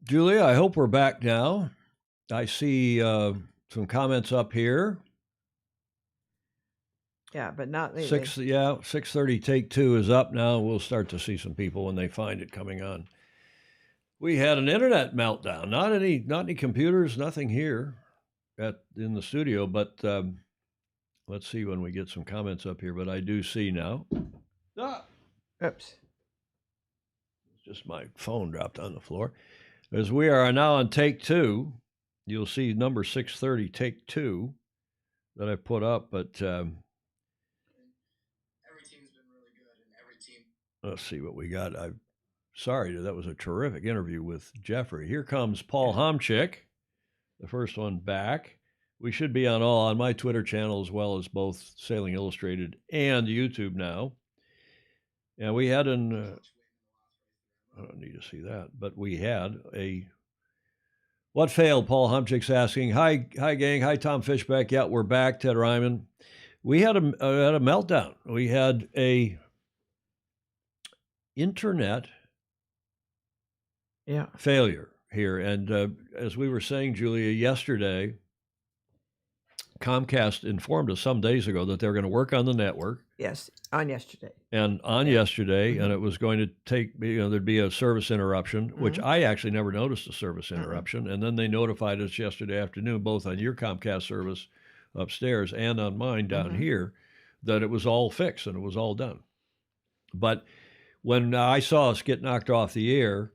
Julia, I hope we're back now. I see some comments up here. Yeah, but not lately. 6:30 take two is up now. We'll start to see some people when they find it coming on. We had an internet meltdown. Not any computers, nothing here in the studio, but let's see when we get some comments up here. But I do see now. Ah, Oops. it's just my phone dropped on the floor. As we are now on take two, you'll see number 630 take two that I put up, but let's see what we got. I'm sorry, that was a terrific interview with Jeffrey. Here comes Paul Homchick, the first one back. We should be on my Twitter channel as well as both Sailing Illustrated and YouTube now. And we had I don't need to see that, but we had what failed? Paul Homchick's asking. Hi, gang. Hi, Tom Fishbeck. Yeah, we're back. Ted Ryman. We had a meltdown. We had a internet failure here. And as we were saying, Julia, yesterday, Comcast informed us some days ago that they were going to work on the network. Yes, on yesterday. And yesterday, and it was going to take, there'd be a service interruption, which I actually never noticed a service interruption. And then they notified us yesterday afternoon, both on your Comcast service upstairs and on mine down here, that it was all fixed and it was all done. But when I saw us get knocked off the air,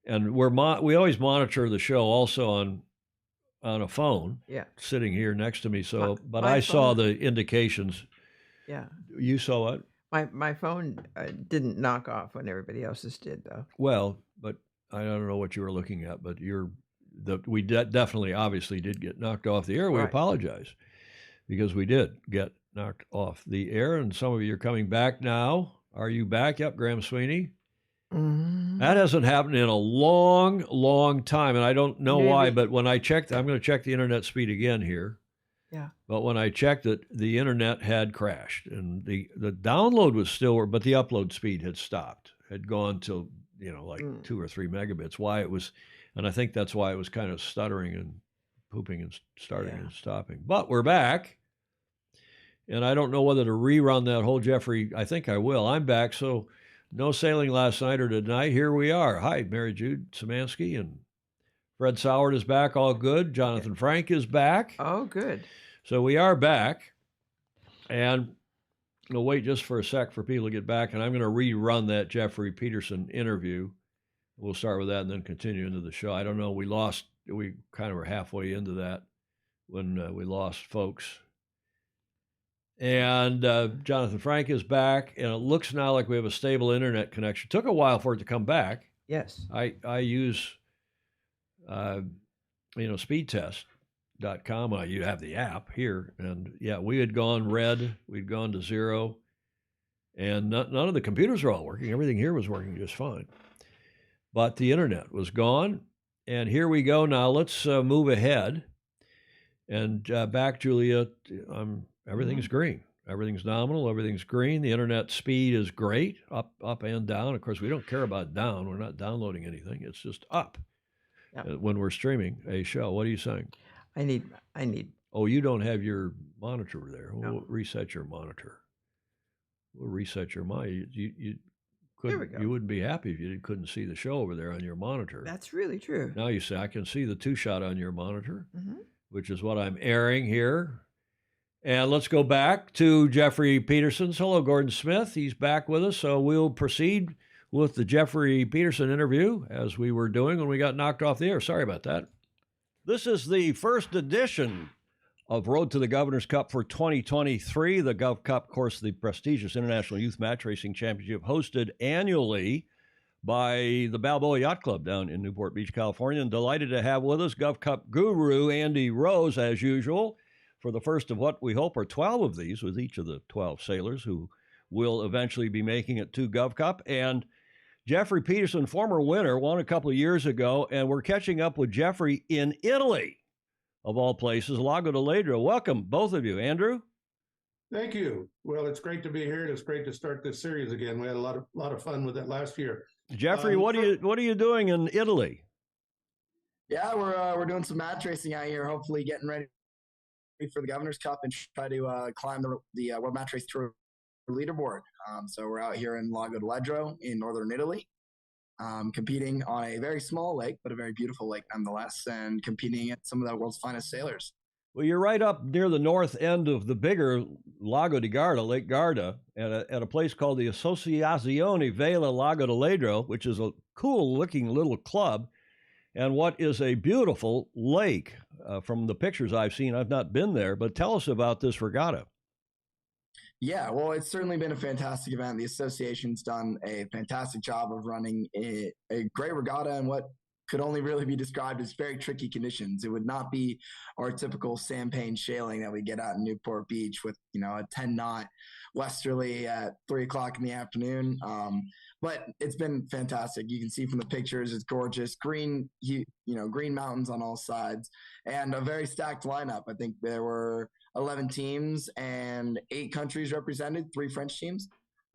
and we always monitor the show also on a phone, sitting here next to me. So, but I saw the indications. Yeah. You saw it? My phone didn't knock off when everybody else's did, though. Well, but I don't know what you were looking at, but we definitely, obviously, did get knocked off the air. We apologize because we did get knocked off the air, and some of you are coming back now. Are you back? Yep, Graham Sweeney. That hasn't happened in a long, long time, and I don't know why, but when I checked, I'm going to check the internet speed again here. Yeah. But when I checked it, the internet had crashed, and the download was still, but the upload speed had stopped, had gone to, like 2 or 3 megabits. Why it was, and I think that's why it was kind of stuttering and pooping and starting and stopping. But we're back, and I don't know whether to rerun that whole Jeffrey. I think I will. I'm back, so no sailing last night or tonight. Here we are. Hi, Mary Jude Szymanski, and Fred Soward is back. All good. Jonathan Frank is back. Oh, good. So we are back, and we'll wait just for a sec for people to get back, and I'm going to rerun that Jeffrey Peterson interview. We'll start with that and then continue into the show. I don't know. We kind of were halfway into that when we lost folks. And Jonathan Frank is back, and it looks now like we have a stable internet connection. Took a while for it to come back. Yes. I use, speedtest.com. You have the app here. And, we had gone red. We'd gone to 0. And none of the computers were all working. Everything here was working just fine. But the internet was gone. And here we go now. Let's move ahead. And back, Julia, everything's green. Everything's nominal. Everything's green. The internet speed is great, up and down. Of course, we don't care about down. We're not downloading anything. It's just up when we're streaming a show. What are you saying? I need. Oh, you don't have your monitor there. No. We'll reset your monitor. We'll reset your monitor. You There we go. You wouldn't be happy if you couldn't see the show over there on your monitor. That's really true. Now you say, I can see the 2-shot on your monitor, which is what I'm airing here. And let's go back to Jeffrey Peterson's. Hello, Gordon Smith. He's back with us. So we'll proceed with the Jeffrey Peterson interview as we were doing when we got knocked off the air. Sorry about that. This is the first edition of Road to the Governor's Cup for 2023. The Gov Cup, of course, the prestigious International Youth Match Racing Championship, hosted annually by the Balboa Yacht Club down in Newport Beach, California. And delighted to have with us Gov Cup guru Andy Rose, as usual, for the first of what we hope are 12 of these, with each of the 12 sailors who will eventually be making it to Gov Cup. And Jeffrey Peterson, former winner, won a couple of years ago, and we're catching up with Jeffrey in Italy, of all places, Lago di Ledro. Welcome, both of you. Andrew? Thank you. Well, it's great to be here, and it's great to start this series again. We had a lot of fun with it last year. Jeffrey, what are you doing in Italy? Yeah, we're doing some match racing out here. Hopefully, getting ready for the Governor's Cup and try to climb the World Match Race Tour leaderboard. So we're out here in Lago d'Aledro in northern Italy, competing on a very small lake, but a very beautiful lake nonetheless, and competing at some of the world's finest sailors. Well, you're right up near the north end of the bigger Lago di Garda, Lake Garda, at a place called the Associazione Vela Lago d'Aledro, which is a cool-looking little club, and what is a beautiful lake. From the pictures I've seen, I've not been there, but tell us about this regatta. Yeah, well, it's certainly been a fantastic event. The association's done a fantastic job of running a great regatta in what could only really be described as very tricky conditions. It would not be our typical Champagne sailing that we get out in Newport Beach with, a 10-knot westerly at 3:00 in the afternoon. But it's been fantastic. You can see from the pictures, it's gorgeous. Green mountains on all sides, and a very stacked lineup. I think there were 11 teams and 8 countries represented, 3 French teams.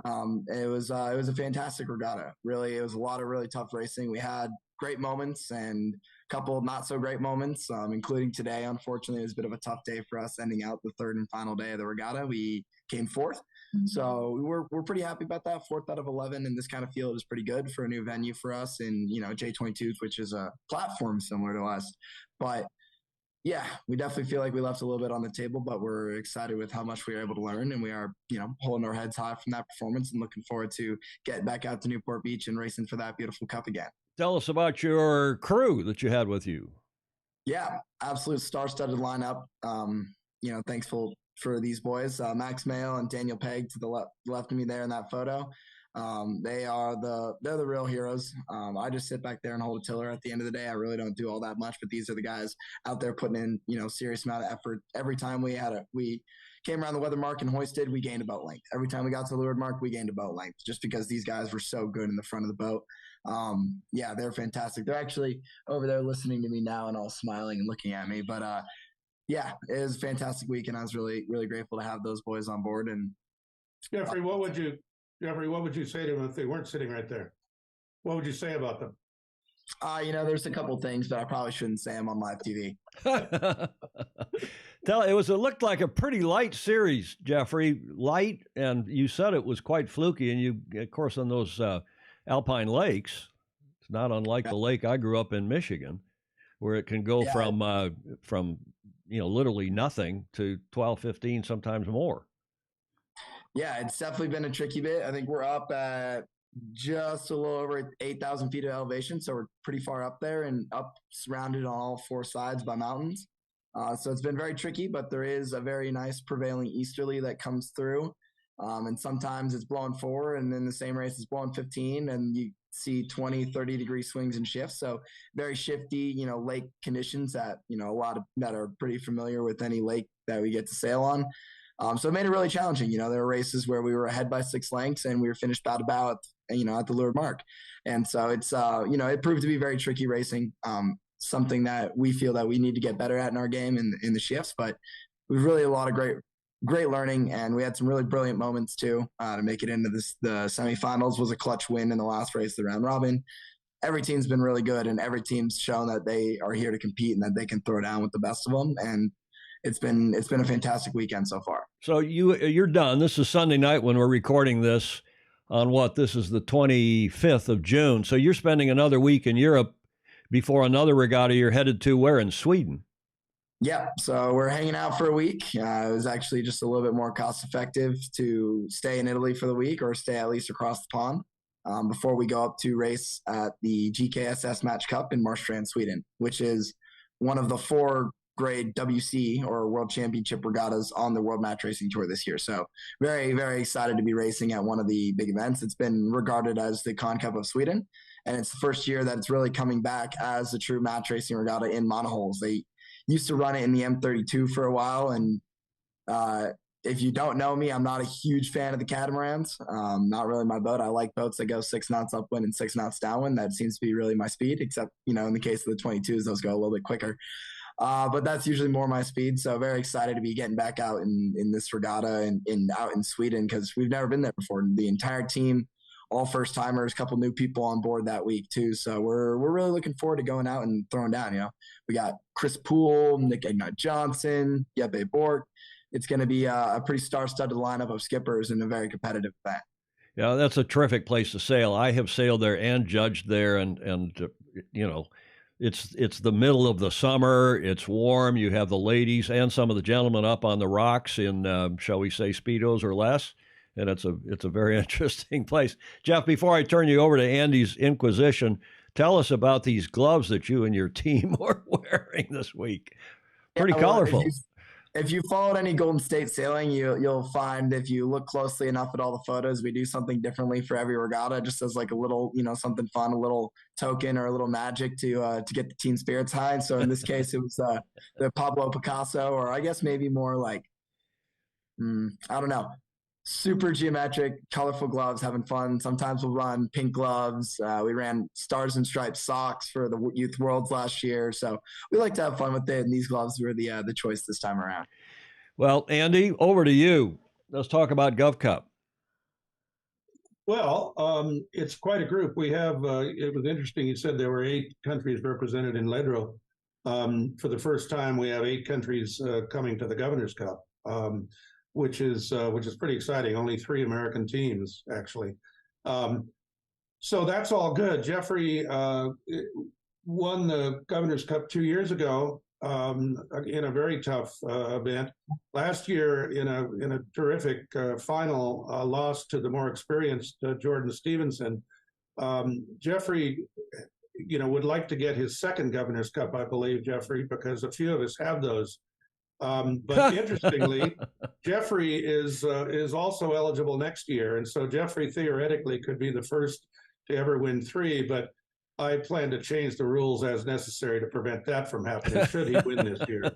It was a fantastic regatta. Really, it was a lot of really tough racing. We had great moments and a couple of not so great moments, including today. Unfortunately, it was a bit of a tough day for us, ending out the third and final day of the regatta. We came 4th. So we're pretty happy about that. 4th out of 11 in this kind of field is pretty good for a new venue for us in, J22, which is a platform similar to us. But yeah, we definitely feel like we left a little bit on the table, but we're excited with how much we were able to learn, and we are, holding our heads high from that performance and looking forward to getting back out to Newport Beach and racing for that beautiful cup again. Tell us about your crew that you had with you. Yeah, absolute star-studded lineup. Thankful for these boys, Max Mayo and Daniel Pegg to the left of me there in that photo. They're the real heroes. I just sit back there and hold a tiller at the end of the day. I really don't do all that much, but these are the guys out there putting in, serious amount of effort. Every time we came around the weather mark and hoisted, we gained a boat length. Every time we got to the leeward mark, we gained a boat length, just because these guys were so good in the front of the boat. They're fantastic. They're actually over there listening to me now and all smiling and looking at me. But it was a fantastic week, and I was really, really grateful to have those boys on board. And Jeffrey, what would you say to them if they weren't sitting right there? What would you say about them? There's a couple things, but I probably shouldn't say them on live TV. It looked like a pretty light series, Jeffrey. Light, and you said it was quite fluky. And you, of course, on those alpine lakes, it's not unlike the lake I grew up in Michigan, where it can go from literally nothing to 12, 15, sometimes more. Yeah, it's definitely been a tricky bit. I think we're up at just a little over 8,000 feet of elevation, so we're pretty far up there and up surrounded on all 4 sides by mountains. So it's been very tricky, but there is a very nice prevailing easterly that comes through. And sometimes it's blowing 4, and in the same race it's blowing 15, and you see 20, 30 degree swings and shifts. So very shifty, lake conditions that, a lot of that are pretty familiar with any lake that we get to sail on. So it made it really challenging. There were races where we were ahead by 6 lengths and we were finished about at the leeward mark. And so it's, it proved to be very tricky racing, something that we feel that we need to get better at in our game in the shifts. But we've really a lot of great learning, and we had some really brilliant moments too to make it into the semifinals. Was a clutch win in the last race of the round robin. Every team's been really good, and every team's shown that they are here to compete and that they can throw down with the best of them. And it's been a fantastic weekend so far. So you're done. This is Sunday night when we're recording this on this is the 25th of June. So you're spending another week in Europe before another regatta you're headed to where in Sweden? Yeah, so we're hanging out for a week. It was actually just a little bit more cost effective to stay in Italy for the week, or stay at least across the pond, before we go up to race at the GKSS Match Cup in Marstrand, Sweden, which is one of the 4 grade WC or World Championship regattas on the World Match Racing Tour this year. So very, very excited to be racing at one of the big events. It's been regarded as the Con Cup of Sweden, and it's the first year that it's really coming back as a true match racing regatta in monohulls. They used to run it in the M32 for a while, and if you don't know me, I'm not a huge fan of the catamarans. Not really my boat. I like boats that go 6 knots upwind and 6 knots downwind. That seems to be really my speed, except, in the case of the 22s, those go a little bit quicker. But that's usually more my speed. So very excited to be getting back out in this regatta and out in Sweden, because we've never been there before. The entire team, all first timers, a couple new people on board that week too. So we're really looking forward to going out and throwing down. We got Chris Poole, Nick Egnott Johnson, Jeppe Bork. It's going to be a pretty star-studded lineup of skippers in a very competitive event. Yeah, that's a terrific place to sail. I have sailed there and judged there, and it's the middle of the summer. It's warm. You have the ladies and some of the gentlemen up on the rocks in, shall we say, Speedos or less. And it's a very interesting place. Jeff, before I turn you over to Andy's Inquisition, tell us about these gloves that you and your team are wearing this week. Pretty colorful. If you followed any Golden State sailing, you'll find if you look closely enough at all the photos, we do something differently for every regatta, just as like a little, something fun, a little token or a little magic to get the team spirits high. So in this case, it was the Pablo Picasso, or I guess maybe more like, I don't know, super geometric, colorful gloves, having fun. Sometimes we'll run pink gloves. We ran Stars and Stripes socks for the Youth Worlds last year. So we like to have fun with it, and these gloves were the choice this time around. Well, Andy, over to you. Let's talk about GovCup. Well, it's quite a group. We have, it was interesting, you said there were 8 countries represented in Ledro. For the first time, we have 8 countries coming to the Governor's Cup. Which is pretty exciting. Only 3 American teams, actually. So that's all good. Jeffrey won the Governor's Cup 2 years ago in a very tough event. Last year, in a terrific final, loss to the more experienced Jordan Stevenson. Jeffrey, would like to get his second Governor's Cup, I believe, Jeffrey, because a few of us have those. But interestingly, Jeffrey is also eligible next year. And so Jeffrey theoretically could be the first to ever win 3, but I plan to change the rules as necessary to prevent that from happening should he win this year.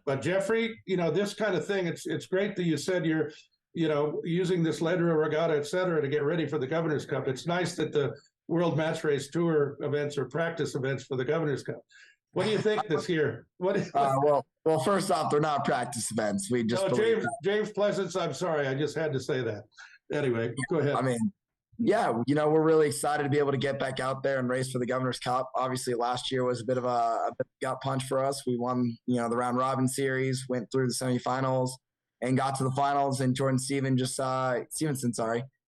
But Jeffrey, this kind of thing, it's great that you said you're, using this Ledro Regatta, et cetera, to get ready for the Governor's Cup. It's nice that the World Match Race Tour events are practice events for the Governor's Cup. What do you think this year? Well, first off, they're not practice events. We just James Pleasance. I'm sorry, I just had to say that. Anyway, go ahead. I mean, yeah, we're really excited to be able to get back out there and race for the Governor's Cup. Obviously, last year was a bit of a gut punch for us. We won, the round robin series, went through the semifinals, and got to the finals. And Jordan Stevenson,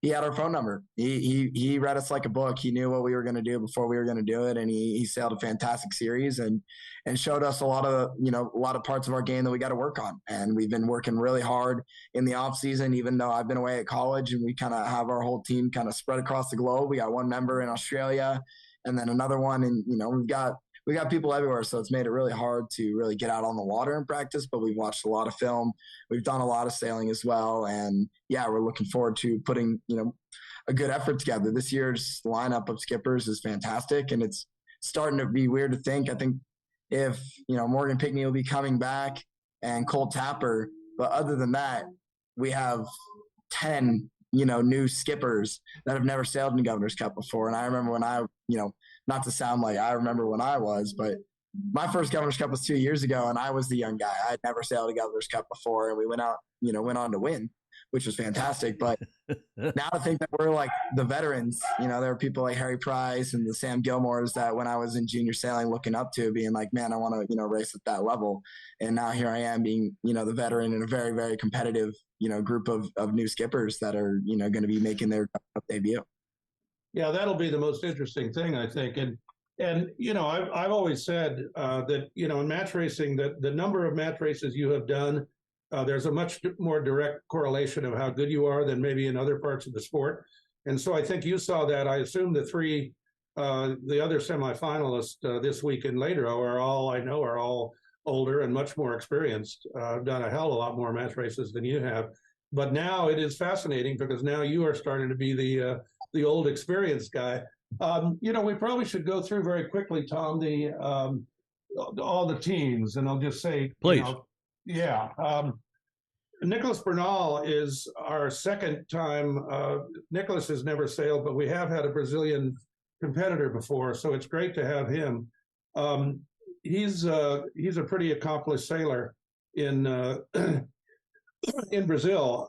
he had our phone number. He read us like a book. He knew what we were going to do before we were going to do it, and he sailed a fantastic series and showed us a lot of parts of our game that we got to work on. And we've been working really hard in the off season, even though I've been away at college, and we kind of have our whole team kind of spread across the globe. We got one member in Australia, and then another one, and we got people everywhere, so it's made it really hard to really get out on the water and practice, but we've watched a lot of film. We've done a lot of sailing as well. And yeah, we're looking forward to putting, a good effort together. This year's lineup of skippers is fantastic, and it's starting to be weird to think. I think if, Morgan Pickney will be coming back and Cole Tapper, but other than that, we have 10, new skippers that have never sailed in Governor's Cup before. And I remember when I, not to sound like I remember when I was, but my first Governor's Cup was 2 years ago, and I was the young guy. I'd never sailed a Governor's Cup before, and we went on to win, which was fantastic. But now to think that we're like the veterans, there are people like Harry Price and the Sam Gilmores that when I was in junior sailing looking up to, being like, man, I want to, race at that level. And now here I am being, the veteran in a very, very competitive, group of new skippers that are, going to be making their debut. Yeah, that'll be the most interesting thing, I think. And I've always said that, in match racing, the number of match races you have done, there's a much more direct correlation of how good you are than maybe in other parts of the sport. And so I think you saw that. I assume the other semifinalists this week and later are all older and much more experienced. I've done a hell of a lot more match races than you have. But now it is fascinating because now you are starting to be the old experienced guy. We probably should go through very quickly, Tom, all the teams, and I'll just say, please. Nicholas Bernal is our second time. Nicholas has never sailed, but we have had a Brazilian competitor before, so it's great to have him. He's a pretty accomplished sailor in in Brazil.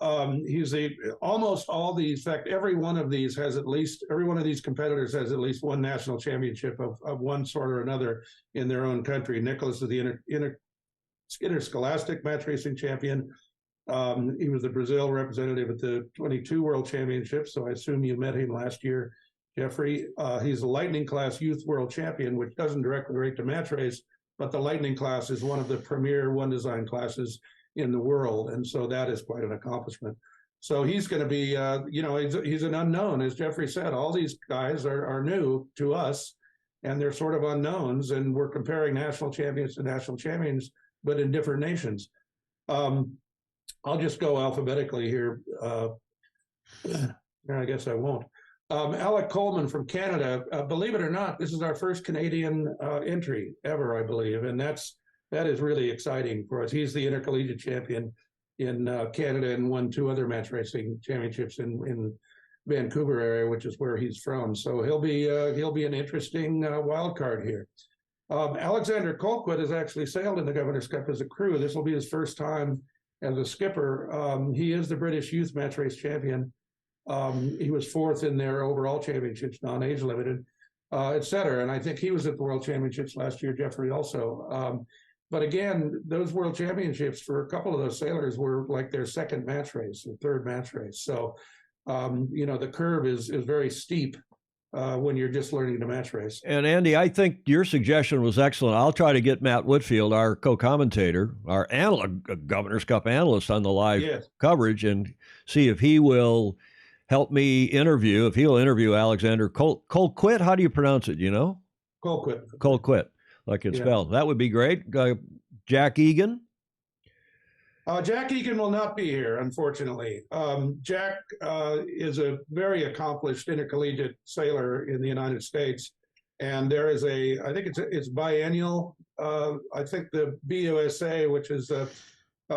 Almost all these, in fact, every one of these competitors has at least one national championship of one sort or another in their own country. Nicholas is the interscholastic match racing champion. He was the Brazil representative at the 22 World Championships, so I assume you met him last year, Jeffrey. He's the Lightning Class Youth World Champion, which doesn't directly relate to match race, but the Lightning Class is one of the premier one design classes in the world, and so that is quite an accomplishment. So he's going to be, he's an unknown, as Jeffrey said. All these guys are new to us, and they're sort of unknowns, and we're comparing national champions to national champions, but in different nations. I'll just go alphabetically here. I guess I won't. Alec Coleman from Canada. Believe it or not, this is our first Canadian entry ever, I believe, and that is really exciting for us. He's the intercollegiate champion in Canada and won 2 other match racing championships in Vancouver area, which is where he's from. So he'll be an interesting wild card here. Alexander Colquitt has actually sailed in the Governor's Cup as a crew. This will be his first time as a skipper. He is the British youth match race champion. He was 4th in their overall championships, non-age limited, et cetera. And I think he was at the World Championships last year, Jeffrey, also. But again, those World Championships for a couple of those sailors were like their second match race or third match race. So, the curve is very steep when you're just learning to match race. And Andy, I think your suggestion was excellent. I'll try to get Matt Whitfield, our co-commentator, our Governor's Cup analyst, on the live coverage and see if he will help me interview, if he'll interview Alexander Colquitt. How do you pronounce it, Colquitt, like it's spelled. That would be great. Jack Egan? Jack Egan will not be here, unfortunately. Jack is a very accomplished intercollegiate sailor in the United States, and there is I think it's biennial. I think the BUSA, which is a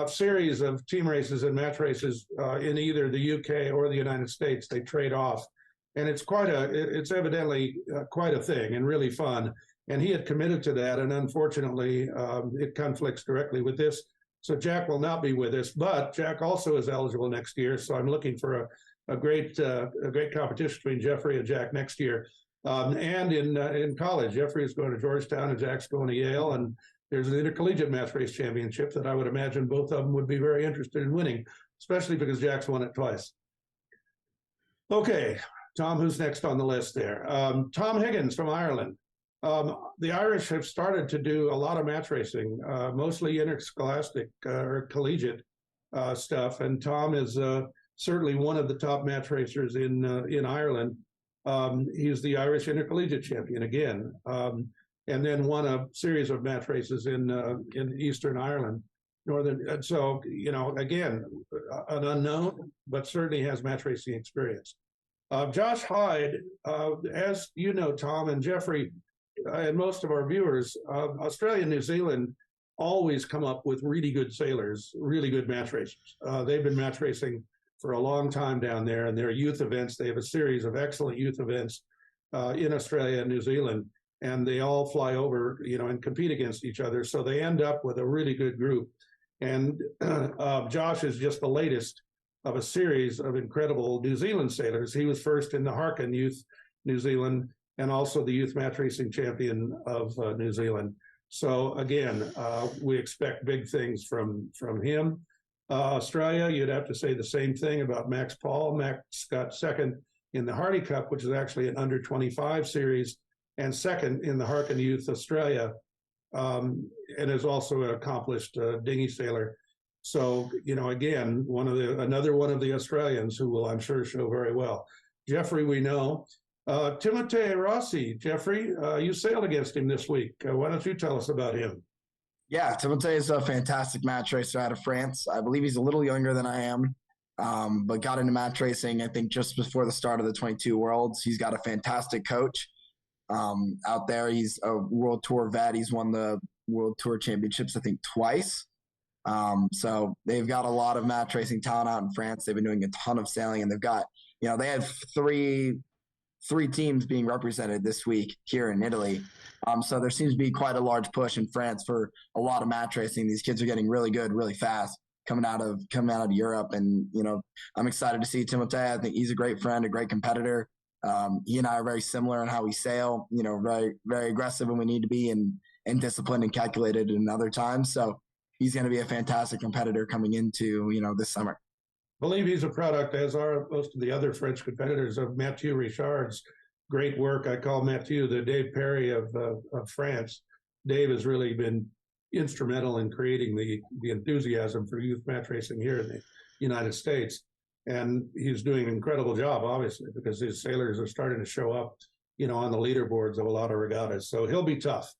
series of team races and match races in either the UK or the United States, they trade off, and it's evidently quite a thing and really fun. And he had committed to that, and unfortunately, it conflicts directly with this. So Jack will not be with us, but Jack also is eligible next year. So I'm looking for a great competition between Jeffrey and Jack next year. And in college, Jeffrey is going to Georgetown and Jack's going to Yale. And there's an intercollegiate match race championship that I would imagine both of them would be very interested in winning, especially because Jack's won it twice. Okay, Tom, who's next on the list there? Tom Higgins from Ireland. The Irish have started to do a lot of match racing, mostly interscholastic or collegiate stuff. And Tom is certainly one of the top match racers in Ireland. He's the Irish intercollegiate champion again, and then won a series of match races in Eastern Ireland, Northern. So, again, an unknown, but certainly has match racing experience. Josh Hyde, as you know, Tom and Jeffrey, and most of our viewers, Australia and New Zealand always come up with really good sailors, really good match racers. They've been match racing for a long time down there, and their youth events, they have a series of excellent youth events in Australia and New Zealand, and they all fly over, and compete against each other. So they end up with a really good group. And Josh is just the latest of a series of incredible New Zealand sailors. He was first in the Harkin Youth New Zealand, and also the youth match racing champion of New Zealand. So again, we expect big things from him. Australia, you'd have to say the same thing about Max Paul. Max got second in the Hardy Cup, which is actually an under 25 series, and second in the Harkin Youth Australia, and is also an accomplished dinghy sailor. So, again, another one of the Australians who will, I'm sure, show very well. Jeffrey, we know. Timotei Rossi, Jeffrey, you sailed against him this week. Why don't you tell us about him? Yeah, Timotei is a fantastic match racer out of France. I believe he's a little younger than I am, but got into match racing, I think, just before the start of the 22 Worlds. He's got a fantastic coach out there. He's a World Tour vet. He's won the World Tour Championships, I think, twice. So they've got a lot of match racing talent out in France. They've been doing a ton of sailing, and they've got, they had three teams being represented this week here in Italy. So there seems to be quite a large push in France for a lot of match racing. These kids are getting really good, really fast. coming out of Europe. And, I'm excited to see Timothée. I think he's a great friend, a great competitor. He and I are very similar in how we sail, very, very aggressive when we need to be, and disciplined and calculated in other times. So he's going to be a fantastic competitor coming into, this summer. I believe he's a product, as are most of the other French competitors, of Mathieu Richard's great work. I call Mathieu the Dave Perry of France. Dave has really been instrumental in creating the enthusiasm for youth match racing here in the United States. And he's doing an incredible job, obviously, because his sailors are starting to show up, on the leaderboards of a lot of regattas. So he'll be tough.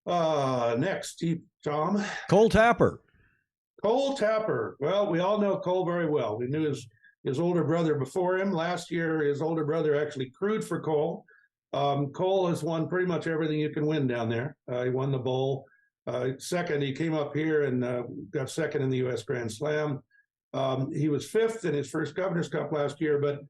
Next, Tom. Cole Tapper. Cole Tapper. Well, we all know Cole very well. We knew his older brother before him. Last year, his older brother actually crewed for Cole. Cole has won pretty much everything you can win down there. He won the bowl. Second, he came up here and got second in the U.S. Grand Slam. He was fifth in his first Governor's Cup last year, but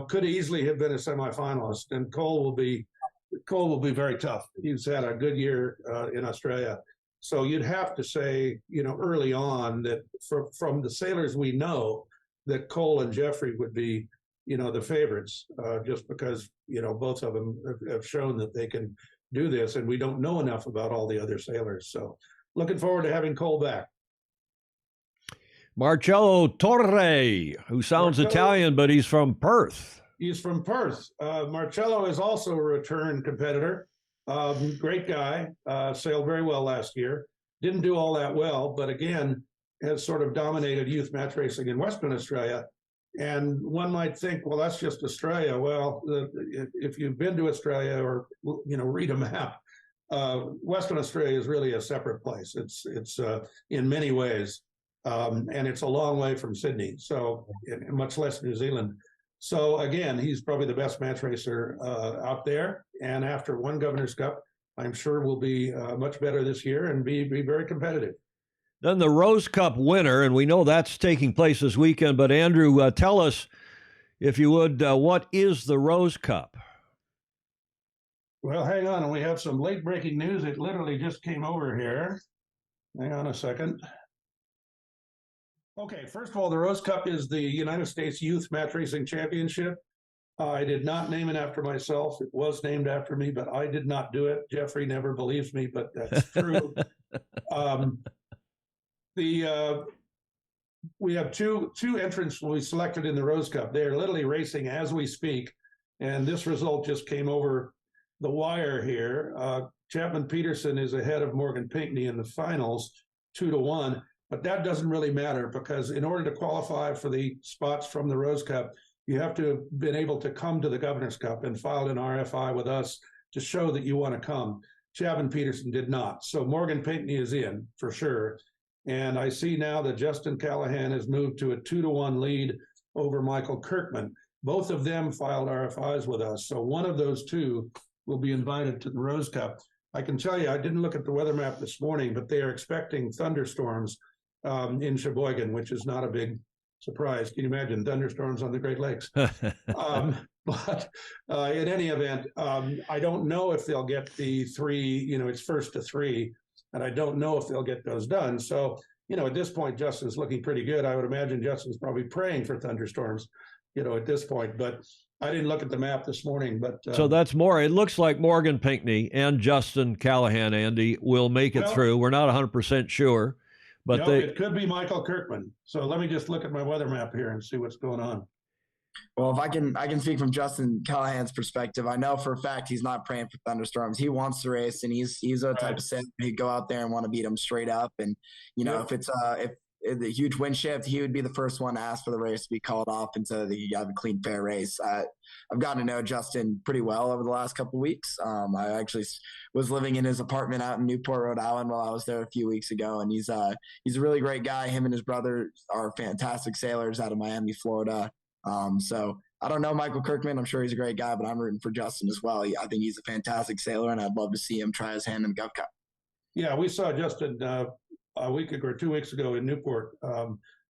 could easily have been a semifinalist. And Cole will be very tough. He's had a good year in Australia. So you'd have to say, early on that from the sailors we know, that Cole and Jeffrey would be, the favorites, just because, both of them have shown that they can do this, and we don't know enough about all the other sailors. So looking forward to having Cole back. Marcello Torre, who sounds Italian, but he's from Perth. He's from Perth. Marcello is also a return competitor. Great guy, sailed very well last year. Didn't do all that well, but again, has sort of dominated youth match racing in Western Australia. And one might think, well, that's just Australia. Well, if you've been to Australia or, read a map, Western Australia is really a separate place. It's in many ways, and it's a long way from Sydney, so much less New Zealand. So again, he's probably the best match racer out there. And after one Governor's Cup, I'm sure will be much better this year and be very competitive. Then the Rose Cup winner, and we know that's taking place this weekend, but Andrew, tell us, if you would, what is the Rose Cup? Well, hang on. We have some late breaking news. It literally just came over here. Hang on a second. Okay, first of all, the Rose Cup is the United States Youth Match Racing Championship. I did not name it after myself. It was named after me, but I did not do it. Jeffrey never believes me, but that's true. We have two entrants we selected in the Rose Cup. They're literally racing as we speak, and this result just came over the wire here. Chapman Peterson is ahead of Morgan Pinkney in the finals, 2-1. But that doesn't really matter, because in order to qualify for the spots from the Rose Cup, you have to have been able to come to the Governor's Cup and filed an RFI with us to show that you want to come. Chapman Peterson did not. So Morgan Pinkney is in for sure. And I see now that Justin Callahan has moved to a 2-1 lead over Michael Kirkman. Both of them filed RFIs with us. So one of those two will be invited to the Rose Cup. I can tell you, I didn't look at the weather map this morning, but they are expecting thunderstorms in Sheboygan, which is not a big surprise. Can you imagine thunderstorms on the Great Lakes? But in any event, I don't know if they'll get the three, it's first to three, and I don't know if they'll get those done. So, at this point, Justin's looking pretty good. I would imagine Justin's probably praying for thunderstorms, at this point. But I didn't look at the map this morning. But so that's more. It looks like Morgan Pinkney and Justin Callahan, Andy, will make it through. We're not 100% sure. But it could be Michael Kirkman. So let me just look at my weather map here and see what's going on. Well, if I can speak from Justin Callahan's perspective, I know for a fact he's not praying for thunderstorms. He wants to race, and he's a type of sailor he'd go out there and want to beat them straight up. And if it's if the huge wind shift, he would be the first one to ask for the race to be called off and so that you have a clean, fair race. I've gotten to know Justin pretty well over the last couple of weeks. I actually was living in his apartment out in Newport, Rhode Island while I was there a few weeks ago. And he's a really great guy. Him and his brother are fantastic sailors out of Miami, Florida. So I don't know Michael Kirkman. I'm sure he's a great guy, but I'm rooting for Justin as well. I think he's a fantastic sailor, and I'd love to see him try his hand in the Gov Cup. Yeah, we saw Justin a week ago or 2 weeks ago in Newport.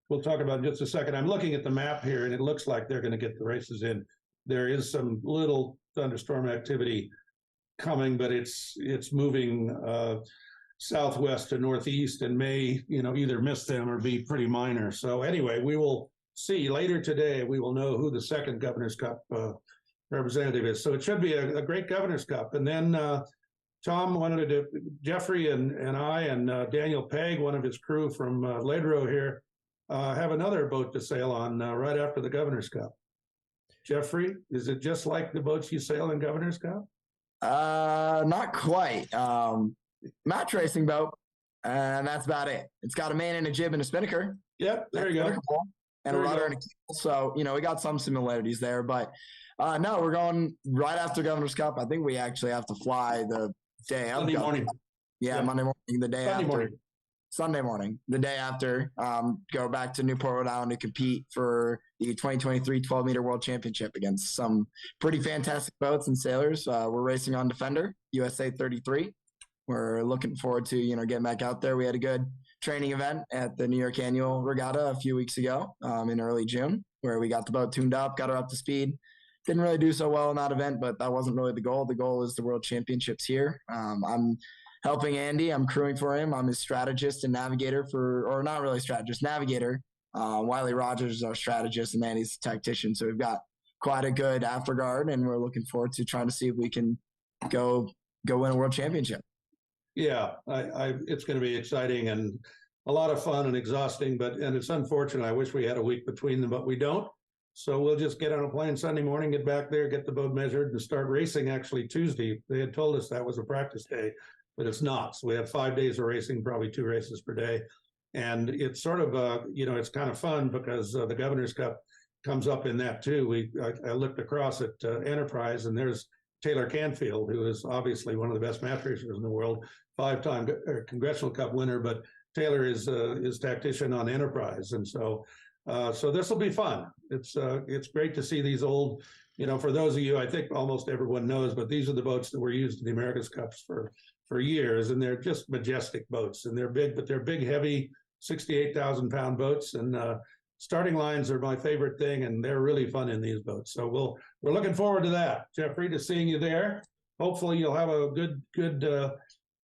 We'll talk about it in just a second. I'm looking at the map here, and it looks like they're going to get the races in. There is some little thunderstorm activity coming, but it's moving southwest to northeast and may, either miss them or be pretty minor. So anyway, we will see later today. We will know who the second Governor's Cup representative is. So it should be a great Governor's Cup. And then Tom wanted to, Jeffrey and I and Daniel Pegg, one of his crew from Ledro here, have another boat to sail on right after the Governor's Cup. Jeffrey, is it just like the boats you sail in Governor's Cup? Not quite. Match racing boat, and that's about it. It's got a main and a jib and a spinnaker. Yep, there you go. And a rudder and a keel. So, we got some similarities there, but no, we're going right after Governor's Cup. I think we actually have to fly the day of Monday morning. Yeah, Monday morning, the day Sunday after. morning. Sunday morning, the day after, go back to Newport, Rhode Island to compete for the 2023 12-meter World Championship against some pretty fantastic boats and sailors. We're racing on Defender, USA 33. We're looking forward to, getting back out there. We had a good training event at the New York Annual Regatta a few weeks ago in early June, where we got the boat tuned up, got her up to speed. Didn't really do so well in that event, but that wasn't really the goal. The goal is the World Championships here. I'm helping Andy. I'm crewing for him. I'm his strategist and navigator or not really strategist, navigator. Wiley Rogers is our strategist and Andy's tactician. So we've got quite a good afterguard, and we're looking forward to trying to see if we can go win a world championship. Yeah, it's going to be exciting and a lot of fun and exhausting, and it's unfortunate. I wish we had a week between them, but we don't. So we'll just get on a plane Sunday morning, get back there, get the boat measured, and start racing actually Tuesday. They had told us that was a practice day, but it's not. So we have 5 days of racing, probably 2 races per day. And it's sort of, it's kind of fun because the Governor's Cup comes up in that too. I looked across at Enterprise, and there's Taylor Canfield, who is obviously one of the best match racers in the world, 5-time Congressional Cup winner, but Taylor is tactician on Enterprise. And so this will be fun. It's great to see these old, for those of you, I think almost everyone knows, but these are the boats that were used in the America's Cups for years, and they're just majestic boats, and they're big, but they're big, heavy, 68,000-pound boats, and starting lines are my favorite thing, and they're really fun in these boats. So we're looking forward to that, Jeffrey, to seeing you there. Hopefully you'll have a good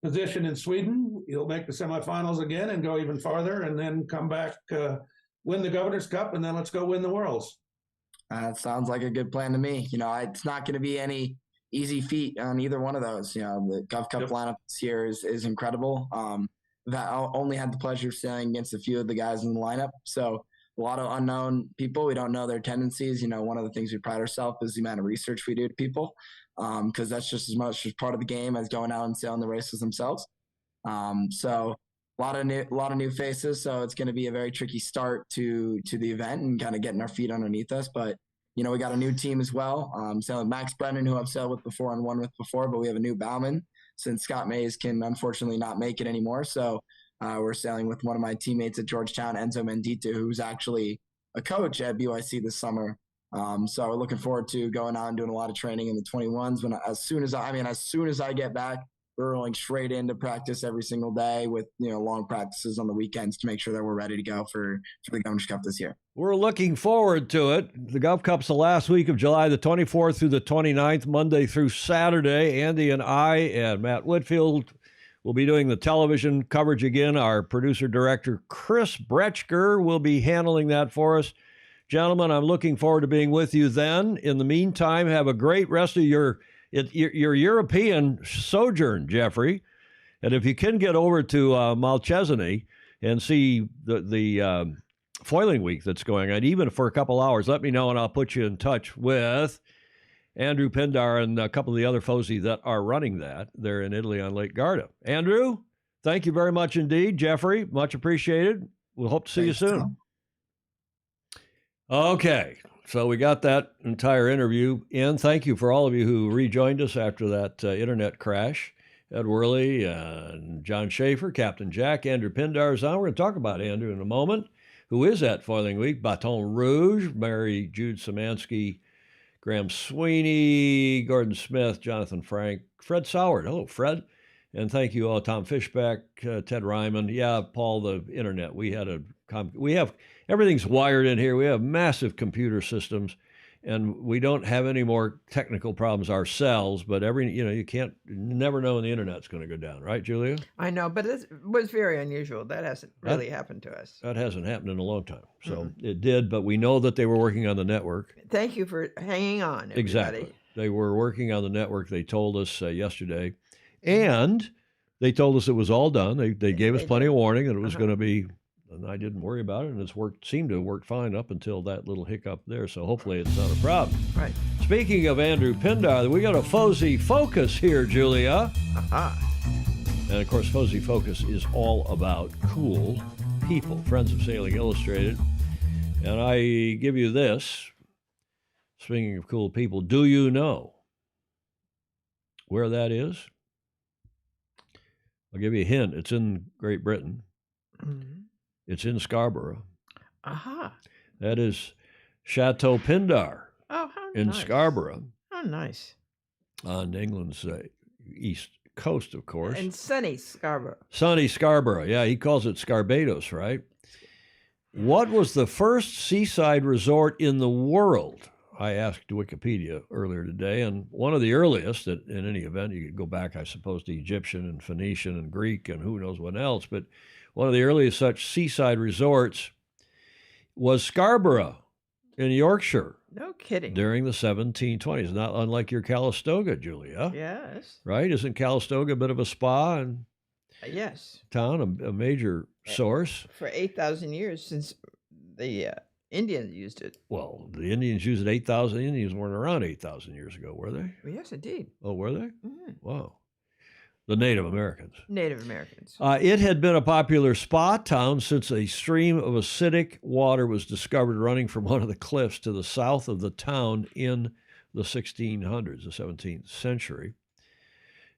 position in Sweden. You'll make the semifinals again and go even farther, and then come back, win the Governor's Cup, and then let's go win the Worlds. That sounds like a good plan to me. It's not going to be any easy feat on either one of those. The Gov Cup lineup this year is incredible. That I only had the pleasure of sailing against a few of the guys in the lineup. So a lot of unknown people. We don't know their tendencies. One of the things we pride ourselves is the amount of research we do to people, because that's just as much as part of the game as going out and sailing the races themselves. So a lot of new faces. So it's going to be a very tricky start to the event and kind of getting our feet underneath us. But we got a new team as well. Sailing Max Brennan, who I've sailed with before and won with before, but we have a new bowman since Scott Mays can unfortunately not make it anymore. So we're sailing with one of my teammates at Georgetown, Enzo Mendita, who's actually a coach at BYC this summer. So we're looking forward to going out and doing a lot of training in the 21s. As soon as I get back, we're rolling straight into practice every single day with long practices on the weekends to make sure that we're ready to go for the Governor's Cup this year. We're looking forward to it. The Gov Cup's the last week of July, the 24th through the 29th, Monday through Saturday. Andy and I and Matt Whitfield will be doing the television coverage again. Our producer-director, Chris Bretschker, will be handling that for us. Gentlemen, I'm looking forward to being with you then. In the meantime, have a great rest of your European sojourn, Jeffrey. And if you can get over to Malchesney and see the foiling week that's going on, even for a couple hours, let me know and I'll put you in touch with Andrew Pindar and a couple of the other FOSI that are running that. They're in Italy on Lake Garda. Andrew, thank you very much indeed. Jeffrey, much appreciated. We'll hope to see you soon. Tom. Okay, so we got that entire interview in. Thank you for all of you who rejoined us after that internet crash. Ed Worley, John Schaefer, Captain Jack, Andrew Pindar is on. We're going to talk about Andrew in a moment, who is at Foiling Week. Baton Rouge, Mary Jude Szymanski, Graham Sweeney, Gordon Smith, Jonathan Frank, Fred Soward. Hello, Fred. And thank you all, Tom Fishback, Ted Ryman. Yeah, Paul, the internet. We have everything's wired in here. We have massive computer systems. and we don't have any more technical problems ourselves. But you never know when the internet's going to go down, right, Julia? I know, but it was very unusual. That hasn't really happened to us. That hasn't happened in a long time. So it did, but we know that they were working on the network. Thank you for hanging on, everybody. Exactly. They were working on the network. They told us yesterday, and they told us it was all done. They gave us plenty of warning that it was going to be, and I didn't worry about it, and it's seemed to have worked fine up until that little hiccup there. So hopefully it's not a problem. Right. Speaking of Andrew Pindar, we got a FOSI Focus here, Julia. And of course, FOSI Focus is all about cool people, Friends of Sailing Illustrated. And I give you this. Speaking of cool people, do you know where that is? I'll give you a hint. It's in Great Britain. Mm-hmm. It's in Scarborough. Aha. That is Chateau Pindar Oh, how in nice. Scarborough How nice. on England's east coast, of course. And sunny Scarborough. Sunny Scarborough. Yeah, he calls it Scarbados, right? What was the first seaside resort in the world? I asked Wikipedia earlier today, and one of the earliest, in any event, you could go back, I suppose, to Egyptian and Phoenician and Greek and who knows what else, but one of the earliest such seaside resorts was Scarborough in Yorkshire No kidding. during the 1720s, not unlike your Calistoga, Julia. Yes. Right? Isn't Calistoga a bit of a spa and Yes. town, a major source? For 8,000 years since the Indians used it. Well, the Indians used it 8,000. Indians weren't around 8,000 years ago, were they? Well, yes, indeed. Oh, were they? Mhm. Wow. The Native Americans. Native Americans. It had been a popular spa town since a stream of acidic water was discovered running from one of the cliffs to the south of the town in the 1600s, the 17th century.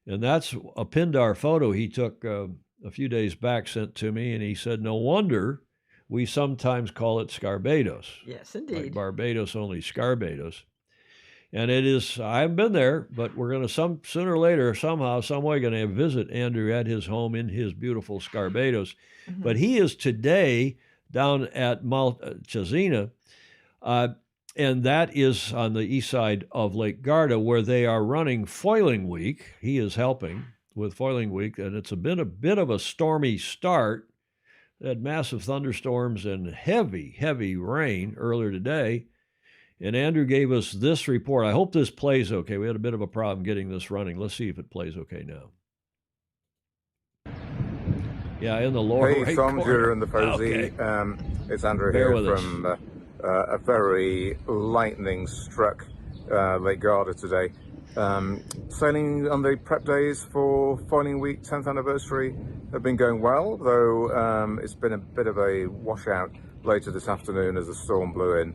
And that's a Pindar photo he took a few days back, sent to me, and he said, no wonder we sometimes call it Scarbados. Yes, Like indeed. Barbados, only Scarbados. And it is, I haven't been there, but we're going to sooner or later, somehow, some way, going to visit Andrew at his home in his beautiful Scarbados. Mhm. But he is today down at Malchazina, and that is on the east side of Lake Garda, where they are running Foiling Week. He is helping with Foiling Week, and it's been a bit of a stormy start. They had massive thunderstorms and heavy, heavy rain earlier today. And Andrew gave us this report. I hope this plays okay. We had a bit of a problem getting this running. Let's see if it plays okay now. Yeah, in the lower Hey, right Tom, corner. Julia and the Okay. Posey. It's Andrew Bear here with us. from a very lightning-struck Lake Garda today. Sailing on the prep days for Foiling Week 10th anniversary have been going well, though it's been a bit of a washout later this afternoon as the storm blew in.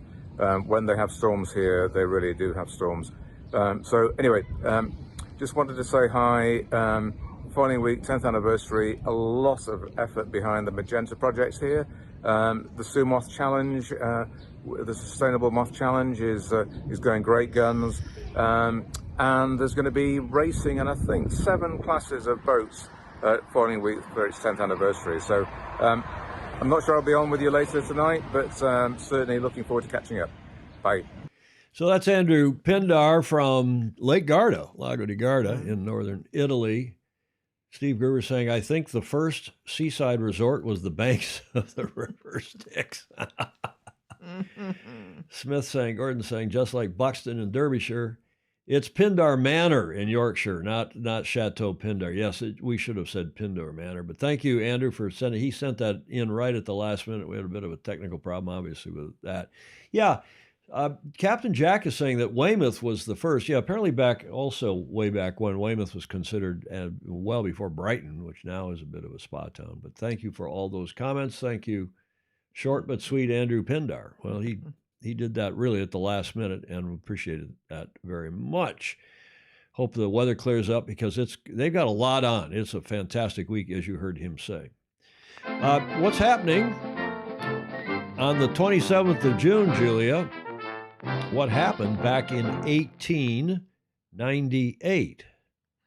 When they have storms here, they really do have storms. So anyway, just wanted to say hi. Foiling Week 10th anniversary, a lot of effort behind the Magenta projects here. The Sue Moth Challenge, the Sustainable Moth Challenge is going great guns. And there's going to be racing, and I think 7 classes of boats at Foiling Week for its 10th anniversary. So I'm not sure I'll be on with you later tonight, but certainly looking forward to catching up. Bye. So that's Andrew Pindar from Lake Garda, Lago di Garda in northern Italy. Steve Gruber saying, I think the first seaside resort was the banks of the River Styx. Smith saying, Gordon saying, just like Buxton in Derbyshire, it's Pindar Manor in Yorkshire, not Chateau Pindar. Yes, we should have said Pindar Manor. But thank you, Andrew, for sending. He sent that in right at the last minute. We had a bit of a technical problem, obviously, with that. Yeah, Captain Jack is saying that Weymouth was the first. Yeah, apparently way back when Weymouth was considered well before Brighton, which now is a bit of a spa town. But thank you for all those comments. Thank you, short but sweet Andrew Pindar. Well, he did that really at the last minute, and appreciated that very much. Hope the weather clears up because they've got a lot on. It's a fantastic week, as you heard him say. What's happening on the 27th of June, Julia? What happened back in 1898?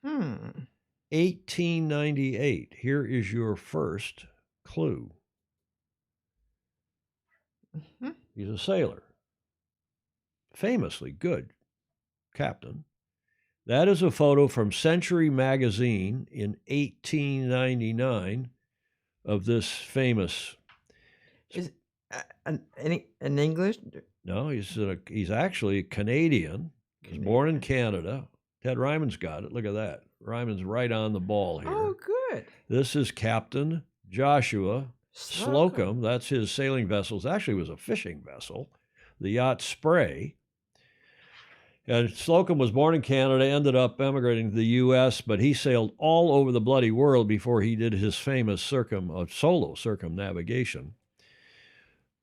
1898. Here is your first clue. He's a sailor. famously good captain. That is a photo from Century Magazine in 1899 of this famous. Is in English? No, he's actually Canadian. He was born in Canada. Ted Ryman's got it. Look at that. Ryman's right on the ball here. Oh, good. This is Captain Joshua Slocum. That's his sailing vessel. Actually, it was a fishing vessel, the yacht Spray. And Slocum was born in Canada, ended up emigrating to the U.S., but he sailed all over the bloody world before he did his famous solo circumnavigation.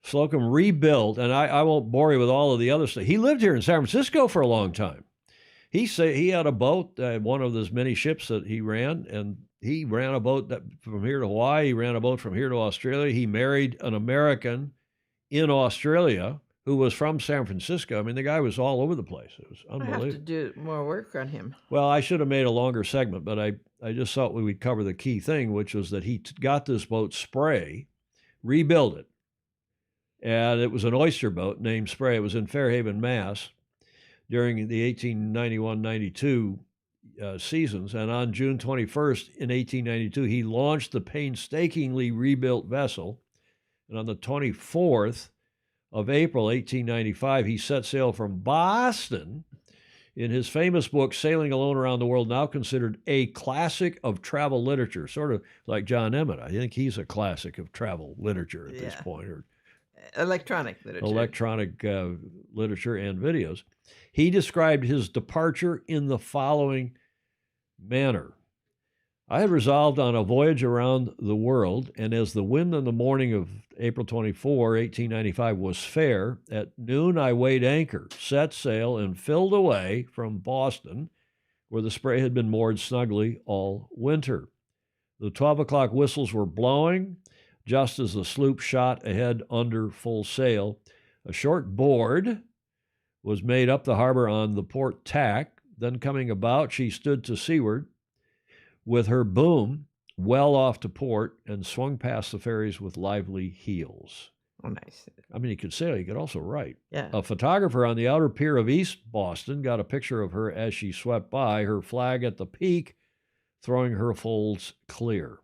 Slocum rebuilt, and I won't bore you with all of the other stuff. He lived here in San Francisco for a long time. He had a boat, one of those many ships that he ran, and he ran a boat from here to Hawaii. He ran a boat from here to Australia. He married an American in Australia who was from San Francisco. I mean, the guy was all over the place. It was unbelievable. I have to do more work on him. Well, I should have made a longer segment, but I just thought we would cover the key thing, which was that he got this boat Spray, rebuilt it, and it was an oyster boat named Spray. It was in Fairhaven, Mass, during the 1891-92 seasons. And on June 21st in 1892, he launched the painstakingly rebuilt vessel. And on the 24th of April, 1895, he set sail from Boston in his famous book, Sailing Alone Around the World, now considered a classic of travel literature, sort of like John Emmett. I think he's a classic of travel literature at this point, or electronic literature. Literature and videos. He described his departure in the following manner. I had resolved on a voyage around the world, and as the wind on the morning of April 24, 1895 was fair, at noon I weighed anchor, set sail, and filled away from Boston, where the Spray had been moored snugly all winter. The 12 o'clock whistles were blowing, just as the sloop shot ahead under full sail. A short board was made up the harbor on the port tack. Then coming about, she stood to seaward with her boom well off to port and swung past the ferries with lively heels. Oh, nice. I mean, he could sail, he could also write. Yeah. A photographer on the outer pier of East Boston got a picture of her as she swept by, her flag at the peak, throwing her folds clear.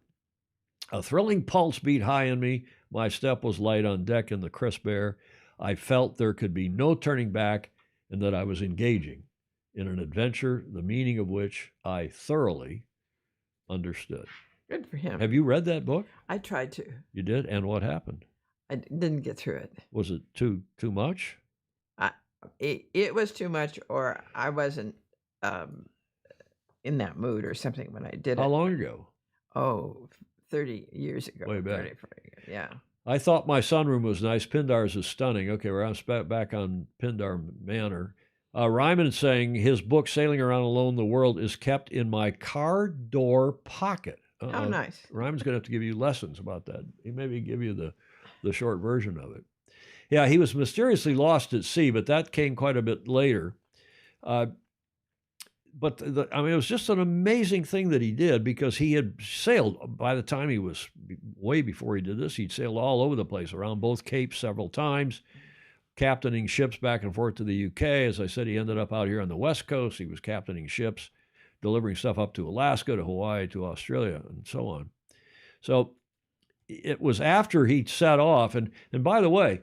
A thrilling pulse beat high in me. My step was light on deck in the crisp air. I felt there could be no turning back and that I was engaging in an adventure, the meaning of which I thoroughly understood. Good for him. Have you read that book? I tried to. You did? And what happened? I didn't get through it. Was it too much? It was too much, or I wasn't in that mood or something when I did it. How long ago? Oh, 30 years ago. Way back. 30, 40 years, yeah. I thought my sunroom was nice. Pindar's is stunning. Okay, we're back on Pindar Manor. Ryman is saying his book, Sailing Around Alone the World, is kept in my car door pocket. How nice. Ryman's going to have to give you lessons about that. He maybe give you the short version of it. Yeah, he was mysteriously lost at sea, but that came quite a bit later. But it was just an amazing thing that he did, because he had sailed, by the time he was way before he did this, he'd sailed all over the place, around both capes several times, captaining ships back and forth to the UK. As I said, he ended up out here on the West Coast. He was captaining ships, delivering stuff up to Alaska, to Hawaii, to Australia, and so on. So it was after he'd set off, and by the way,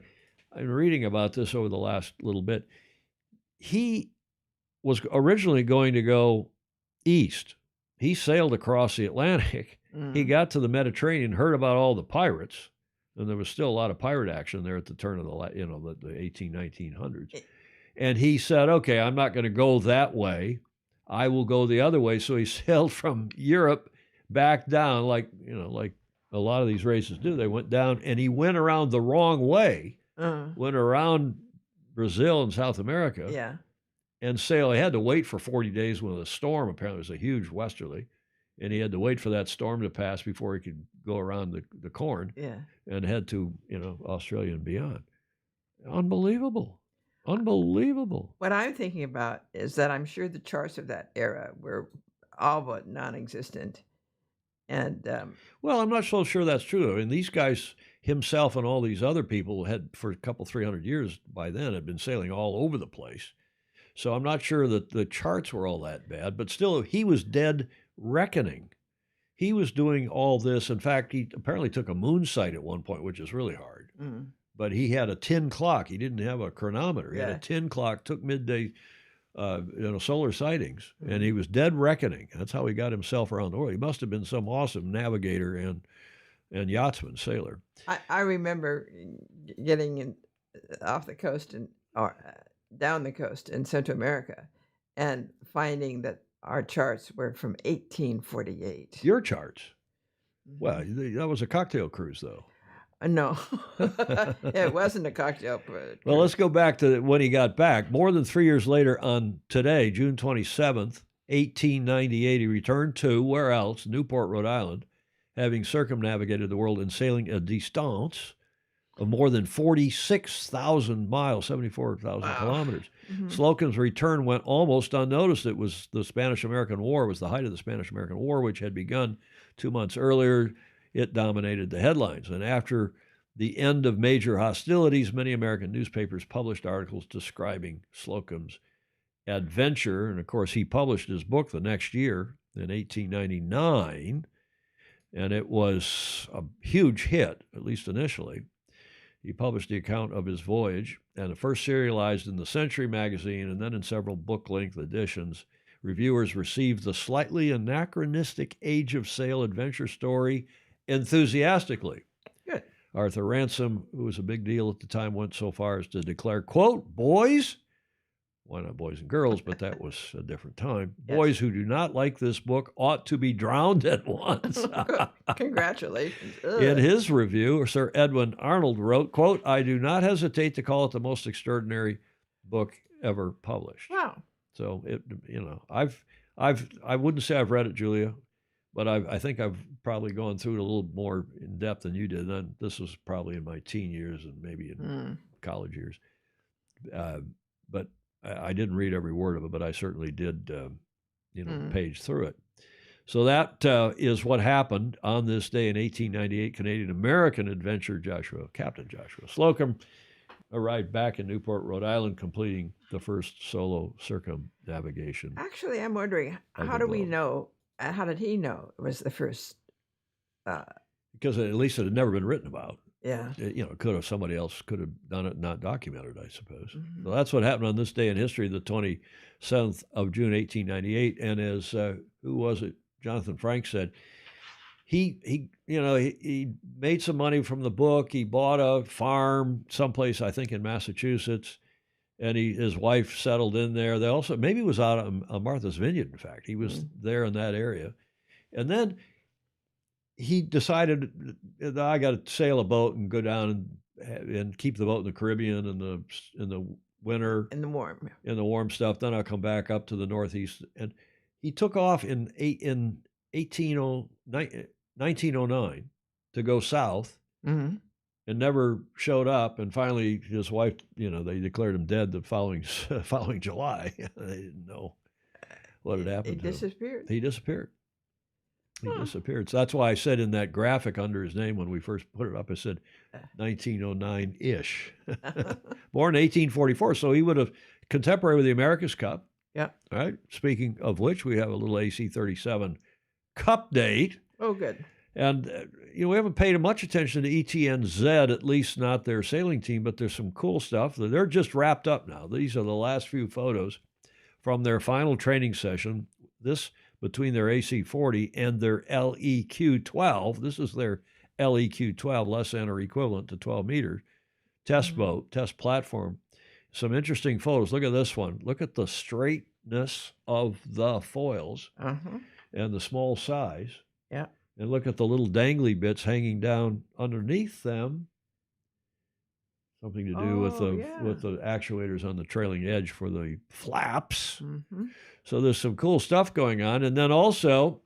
I'm reading about this over the last little bit. He was originally going to go east. He sailed across the Atlantic. He got to the Mediterranean, heard about all the pirates, and there was still a lot of pirate action there at the turn of the 1900s. And he said, okay, I'm not going to go that way. I will go the other way. So he sailed from Europe back down, like a lot of these races do. They went down, and he went around the wrong way, went around Brazil and South America. Yeah. And sail. He had to wait for 40 days with a storm. Apparently, it was a huge westerly, and he had to wait for that storm to pass before he could go around the Corn and head to Australia and beyond. Unbelievable. What I'm thinking about is that I'm sure the charts of that era were all but non-existent, And Well, I'm not so sure that's true. I mean, these guys, himself and all these other people, had for a couple, 300 years by then, had been sailing all over the place. So I'm not sure that the charts were all that bad, but still, he was dead reckoning. He was doing all this. In fact, he apparently took a moon sight at one point, which is really hard. But he had a 10 clock. He didn't have a chronometer. He had a 10 clock, took midday solar sightings, and he was dead reckoning. That's how he got himself around the world. He must have been some awesome navigator and yachtsman, sailor. I remember getting in, off the coast or down the coast in Central America and finding that our charts were from 1848. Your charts. Well, that was a cocktail cruise, though. No, it wasn't a cocktail cruise. Well, let's go back to when he got back. More than 3 years later, on today, June 27th, 1898, he returned to, where else? Newport, Rhode Island, having circumnavigated the world and sailing a distance of more than 46,000 miles, 74,000 kilometers. Slocum's return went almost unnoticed. It was the Spanish-American War. It was the height of the Spanish-American War, which had begun 2 months earlier. It dominated the headlines. And after the end of major hostilities, many American newspapers published articles describing Slocum's adventure. And of course, he published his book the next year in 1899, and it was a huge hit, at least initially. He published the account of his voyage, and it first serialized in the Century magazine and then in several book-length editions. Reviewers received the slightly anachronistic Age of Sail adventure story enthusiastically. Good. Arthur Ransom, who was a big deal at the time, went so far as to declare, quote, boys, why not boys and girls, but that was a different time, Yes. boys who do not like this book ought to be drowned at once. Congratulations. In his review, Sir Edwin Arnold wrote, quote, I do not hesitate to call it the most extraordinary book ever published. Wow. So it, I wouldn't say I've read it, Julia, but I think I've probably gone through it a little more in depth than you did. And this was probably in my teen years and maybe in college years. But I didn't read every word of it, but I certainly did, page through it. So that is what happened on this day in 1898. Canadian-American adventurer Captain Joshua Slocum arrived back in Newport, Rhode Island, completing the first solo circumnavigation. Actually, I'm wondering, how do we know? How did he know it was the first? Because at least it had never been written about. Yeah. Somebody else could have done it, not documented, I suppose. So that's what happened on this day in history, the 27th of June, 1898. And as who was it? Jonathan Frank said, he made some money from the book. He bought a farm someplace, I think in Massachusetts, and his wife settled in there. They also, maybe it was out on Martha's Vineyard, in fact. He was there in that area. And then he decided that I got to sail a boat and go down and keep the boat in the Caribbean in the winter. In the warm stuff. Then I'll come back up to the Northeast. And he took off in 1909 to go south and never showed up. And finally, his wife, they declared him dead the following July. They didn't know what had happened to him. He disappeared. He disappeared. So that's why I said in that graphic under his name when we first put it up, I said 1909-ish. Born in 1844. So he would have contemporary with the America's Cup. Yeah. All right. Speaking of which, we have a little AC-37 Cup date. Oh, good. And, we haven't paid much attention to ETNZ, at least not their sailing team, but there's some cool stuff. They're just wrapped up now. These are the last few photos from their final training session. This between their AC-40 and their LEQ-12. This is their LEQ-12, less than or equivalent to 12 meters, test boat, test platform. Some interesting photos. Look at this one. Look at the straightness of the foils and the small size. Yeah. And look at the little dangly bits hanging down underneath them. Something to do with the actuators on the trailing edge for the flaps. So there's some cool stuff going on. And then also,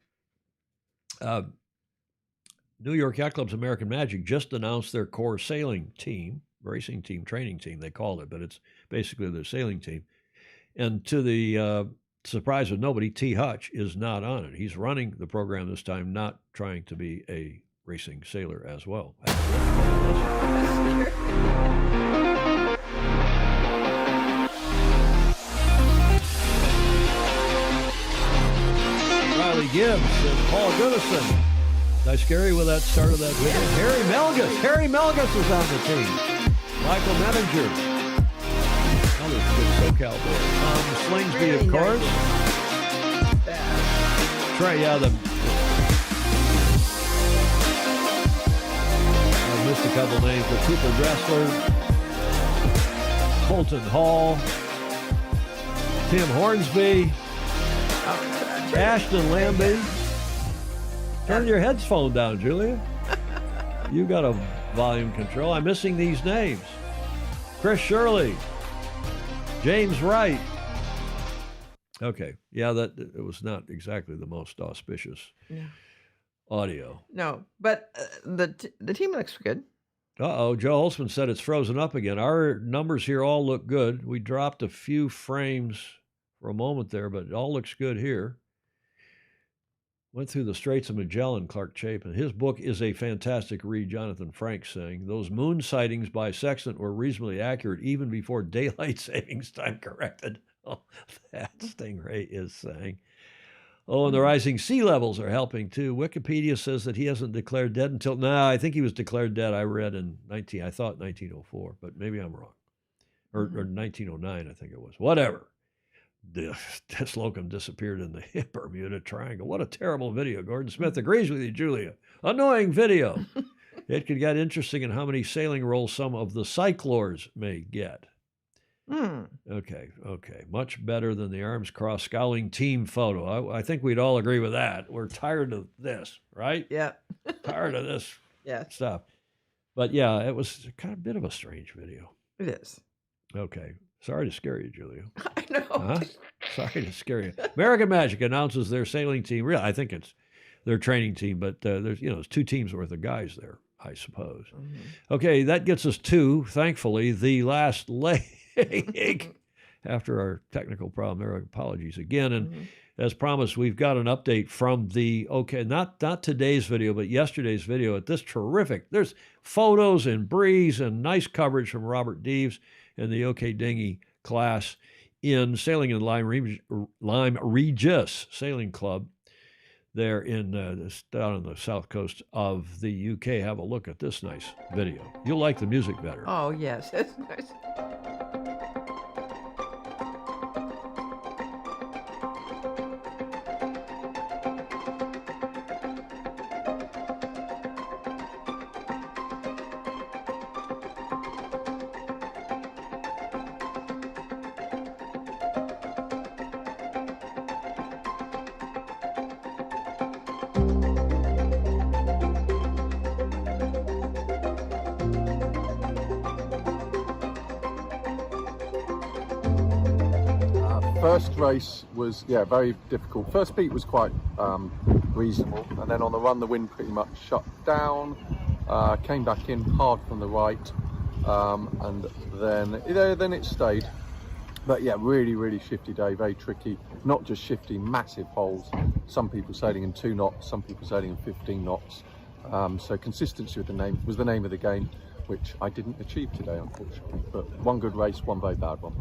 New York Yacht Club's American Magic just announced their core sailing team, racing team, training team, they called it, but it's basically their sailing team. And to the surprise of nobody, T. Hutch is not on it. He's running the program this time, not trying to be a racing sailor as well. Riley Gibbs and Paul Goodison. Nice Gary with that start of that video. Harry Melgus. Harry Melgus is on the team. Michael Menninger. Another good SoCal boy. Slingsby, Really of course. Trey, yeah, I missed a couple names, but Cooper Dressler, Colton Hall, Tim Hornsby, Ashton Lambie. Turn your headphone down, Julia. You got a volume control. I'm missing these names. Chris Shirley, James Wright. Okay, yeah, that it was not exactly the most auspicious audio. No, but the team looks good. Uh-oh, Joe Holtzman said it's frozen up again. Our numbers here all look good. We dropped a few frames for a moment there, but it all looks good here. Went through the Straits of Magellan, Clark Chapin. His book is a fantastic read, Jonathan Frank saying. Those moon sightings by Sextant were reasonably accurate even before daylight savings time corrected. Oh, that Stingray is saying. Oh, and the rising sea levels are helping too. Wikipedia says that he hasn't declared dead until now. I think he was declared dead, I read in 1904, but maybe I'm wrong. Or 1909, I think it was. Whatever. This Slocum disappeared in the Bermuda Triangle. What a terrible video. Gordon Smith agrees with you, Julia. Annoying video. It could get interesting in how many sailing roles some of the cyclors may get. Okay. Much better than the arms cross scowling team photo. I think we'd all agree with that. We're tired of this, right? Yeah. Tired of this Yes, stuff. But yeah, it was kind of a bit of a strange video. it is. Okay. Sorry to scare you, Julia. I know. Huh? Sorry to scare you. American Magic announces their sailing team. Really, I think it's their training team, but there's two teams worth of guys there, I suppose. Okay, that gets us to, thankfully, the last leg after our technical problem there. Apologies again. And as promised, we've got an update from the, not today's video, but yesterday's video at this terrific. There's photos and breeze and nice coverage from Robert Deves and the OK Dinghy class in sailing in Lyme Regis Sailing Club there in down on the south coast of the UK. Have a look at this nice video. You'll like the music better. Oh, yes. That's nice. First race was very difficult. First beat was quite reasonable, and then on the run the wind pretty much shut down. Came back in hard from the right, and then it stayed. But yeah, really shifty day, very tricky. Not just shifty, massive holes. Some people sailing in 2 knots, some people sailing in 15 knots. So consistency was the name of the game, which I didn't achieve today, unfortunately. But one good race, one very bad one.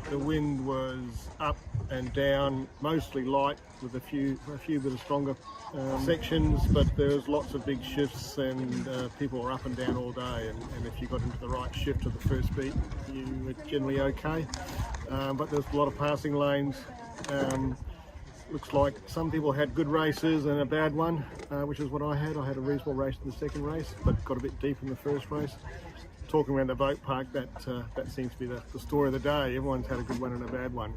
The wind was up and down, mostly light with a few bit of stronger sections, but there was lots of big shifts and people were up and down all day, and if you got into the right shift of the first beat you were generally okay, but there's a lot of passing lanes. Looks like some people had good races and a bad one, which is what I had. I had a reasonable race in the second race, but got a bit deep in the first race. Talking around the boat park, that seems to be the story of the day. Everyone's had a good one and a bad one,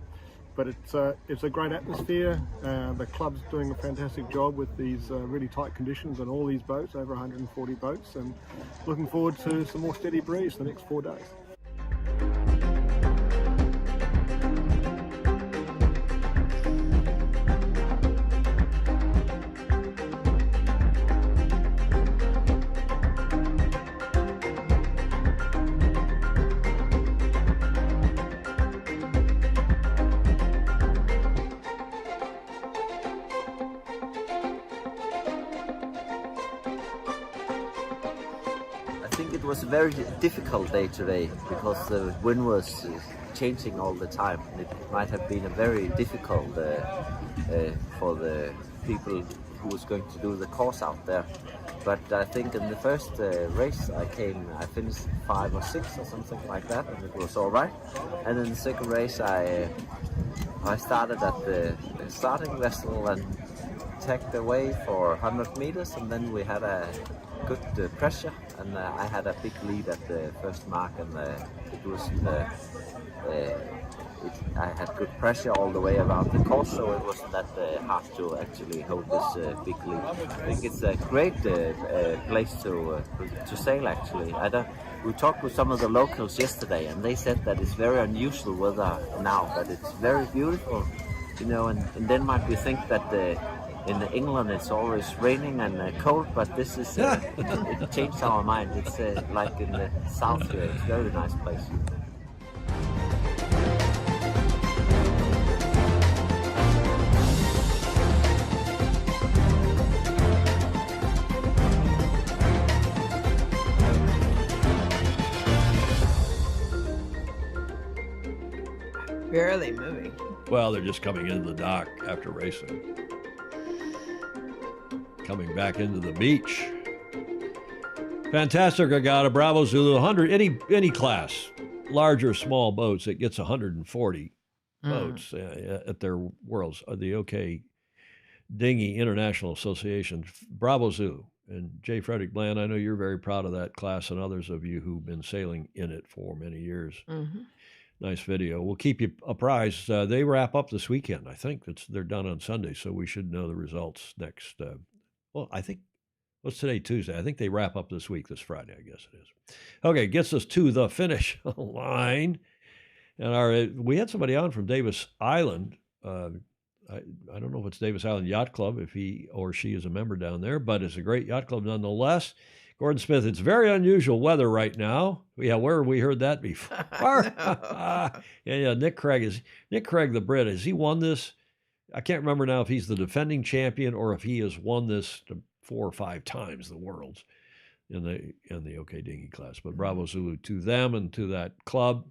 but it's a great atmosphere. The club's doing a fantastic job with these really tight conditions on all these boats, over 140 boats, and looking forward to some more steady breeze the next 4 days. was a very difficult day today because the wind was changing all the time. It might have been a very difficult for the people who was going to do the course out there. But I think in the first race I finished 5 or 6 or something like that, and it was all right. And in the second race I started at the starting vessel and tacked away for 100 meters, and then we had a good pressure, and I had a big lead at the first mark, and it was I had good pressure all the way around the course, so it wasn't that hard to actually hold this big lead. I think it's a great place to sail, actually. We talked with some of the locals yesterday, and they said that it's very unusual weather now, but it's very beautiful. You know, and in Denmark we think that in England it's always raining and cold, but this is it changed our mind. It's like in the south here. It's a very nice place. Barely moving. Well, they're just coming into the dock after racing. Coming back into the beach. Fantastic regatta, Bravo Zulu, 100, any class, large or small boats, it gets 140 boats at their worlds. The OK Dinghy International Association, Bravo Zulu. And J. Frederick Bland, I know you're very proud of that class and others of you who've been sailing in it for many years. Mm-hmm. Nice video. We'll keep you apprised. They wrap up this weekend. I think they're done on Sunday, so we should know the results next. I think, what's today, Tuesday? I think they wrap up this week, this Friday, I guess it is. Okay, gets us to the finish line. And we had somebody on from Davis Island. I don't know if it's Davis Island Yacht Club, if he or she is a member down there, but it's a great yacht club nonetheless. Gordon Smith, it's very unusual weather right now. Yeah, where have we heard that before? Yeah, Nick Craig the Brit. Has he won this? I can't remember now if he's the defending champion or if he has won this 4 or 5 times the Worlds in the OK Dinghy class. But Bravo Zulu to them and to that club,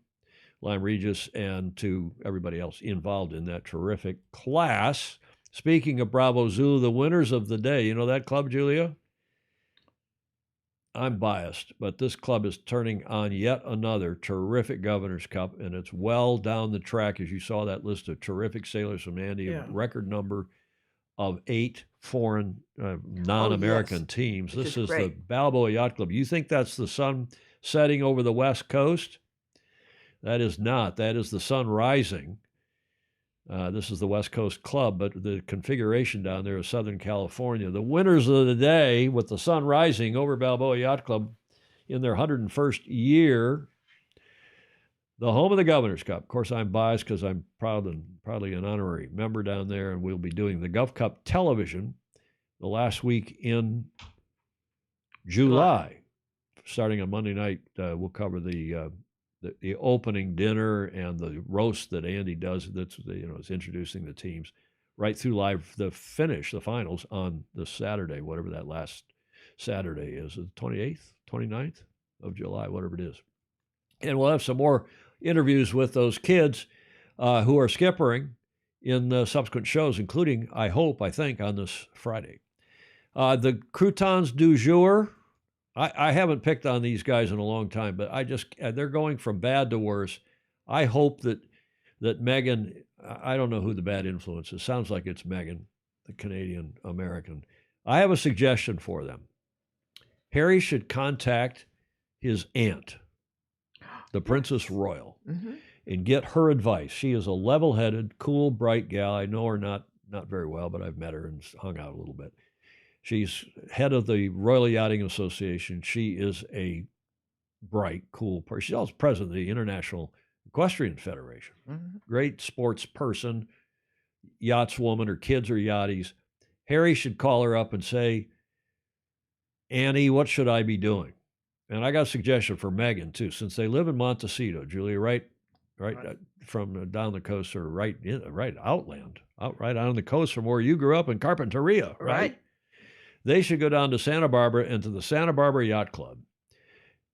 Lyme Regis, and to everybody else involved in that terrific class. Speaking of Bravo Zulu, the winners of the day, you know that club, Julia? I'm biased, but this club is turning on yet another terrific Governor's Cup, and it's well down the track, as you saw that list of terrific sailors from Andy, a record number of 8 foreign, non-American teams. This is the Balboa Yacht Club. You think that's the sun setting over the West Coast? That is not. That is the sun rising. This is the West Coast Club, but the configuration down there is Southern California. The winners of the day with the sun rising over Balboa Yacht Club in their 101st year, the home of the Governor's Cup. Of course, I'm biased because I'm proudly an honorary member down there, and we'll be doing the Gov Cup television the last week in July. Starting on Monday night, we'll cover the opening dinner and the roast that Andy does. That's is introducing the teams right through live the finish, the finals on the Saturday, whatever that last Saturday is, the 28th, 29th of July, whatever it is. And we'll have some more interviews with those kids who are skippering in the subsequent shows, including, I think, on this Friday. The croutons du jour. I haven't picked on these guys in a long time, but they're going from bad to worse. I hope that Megan, I don't know who the bad influence is. Sounds like it's Megan, the Canadian American. I have a suggestion for them. Harry should contact his aunt, the Princess Royal, and get her advice. She is a level-headed, cool, bright gal. I know her not very well, but I've met her and hung out a little bit. She's head of the Royal Yachting Association. She is a bright, cool person. She's also president of the International Equestrian Federation. Great sports person, yachtswoman. Her kids are yachties. Harry should call her up and say, Annie, what should I be doing? And I got a suggestion for Megan, too, since they live in Montecito, Julia, right from down the coast, or right outland, right on the coast from where you grew up in Carpinteria, right? They should go down to Santa Barbara and to the Santa Barbara Yacht Club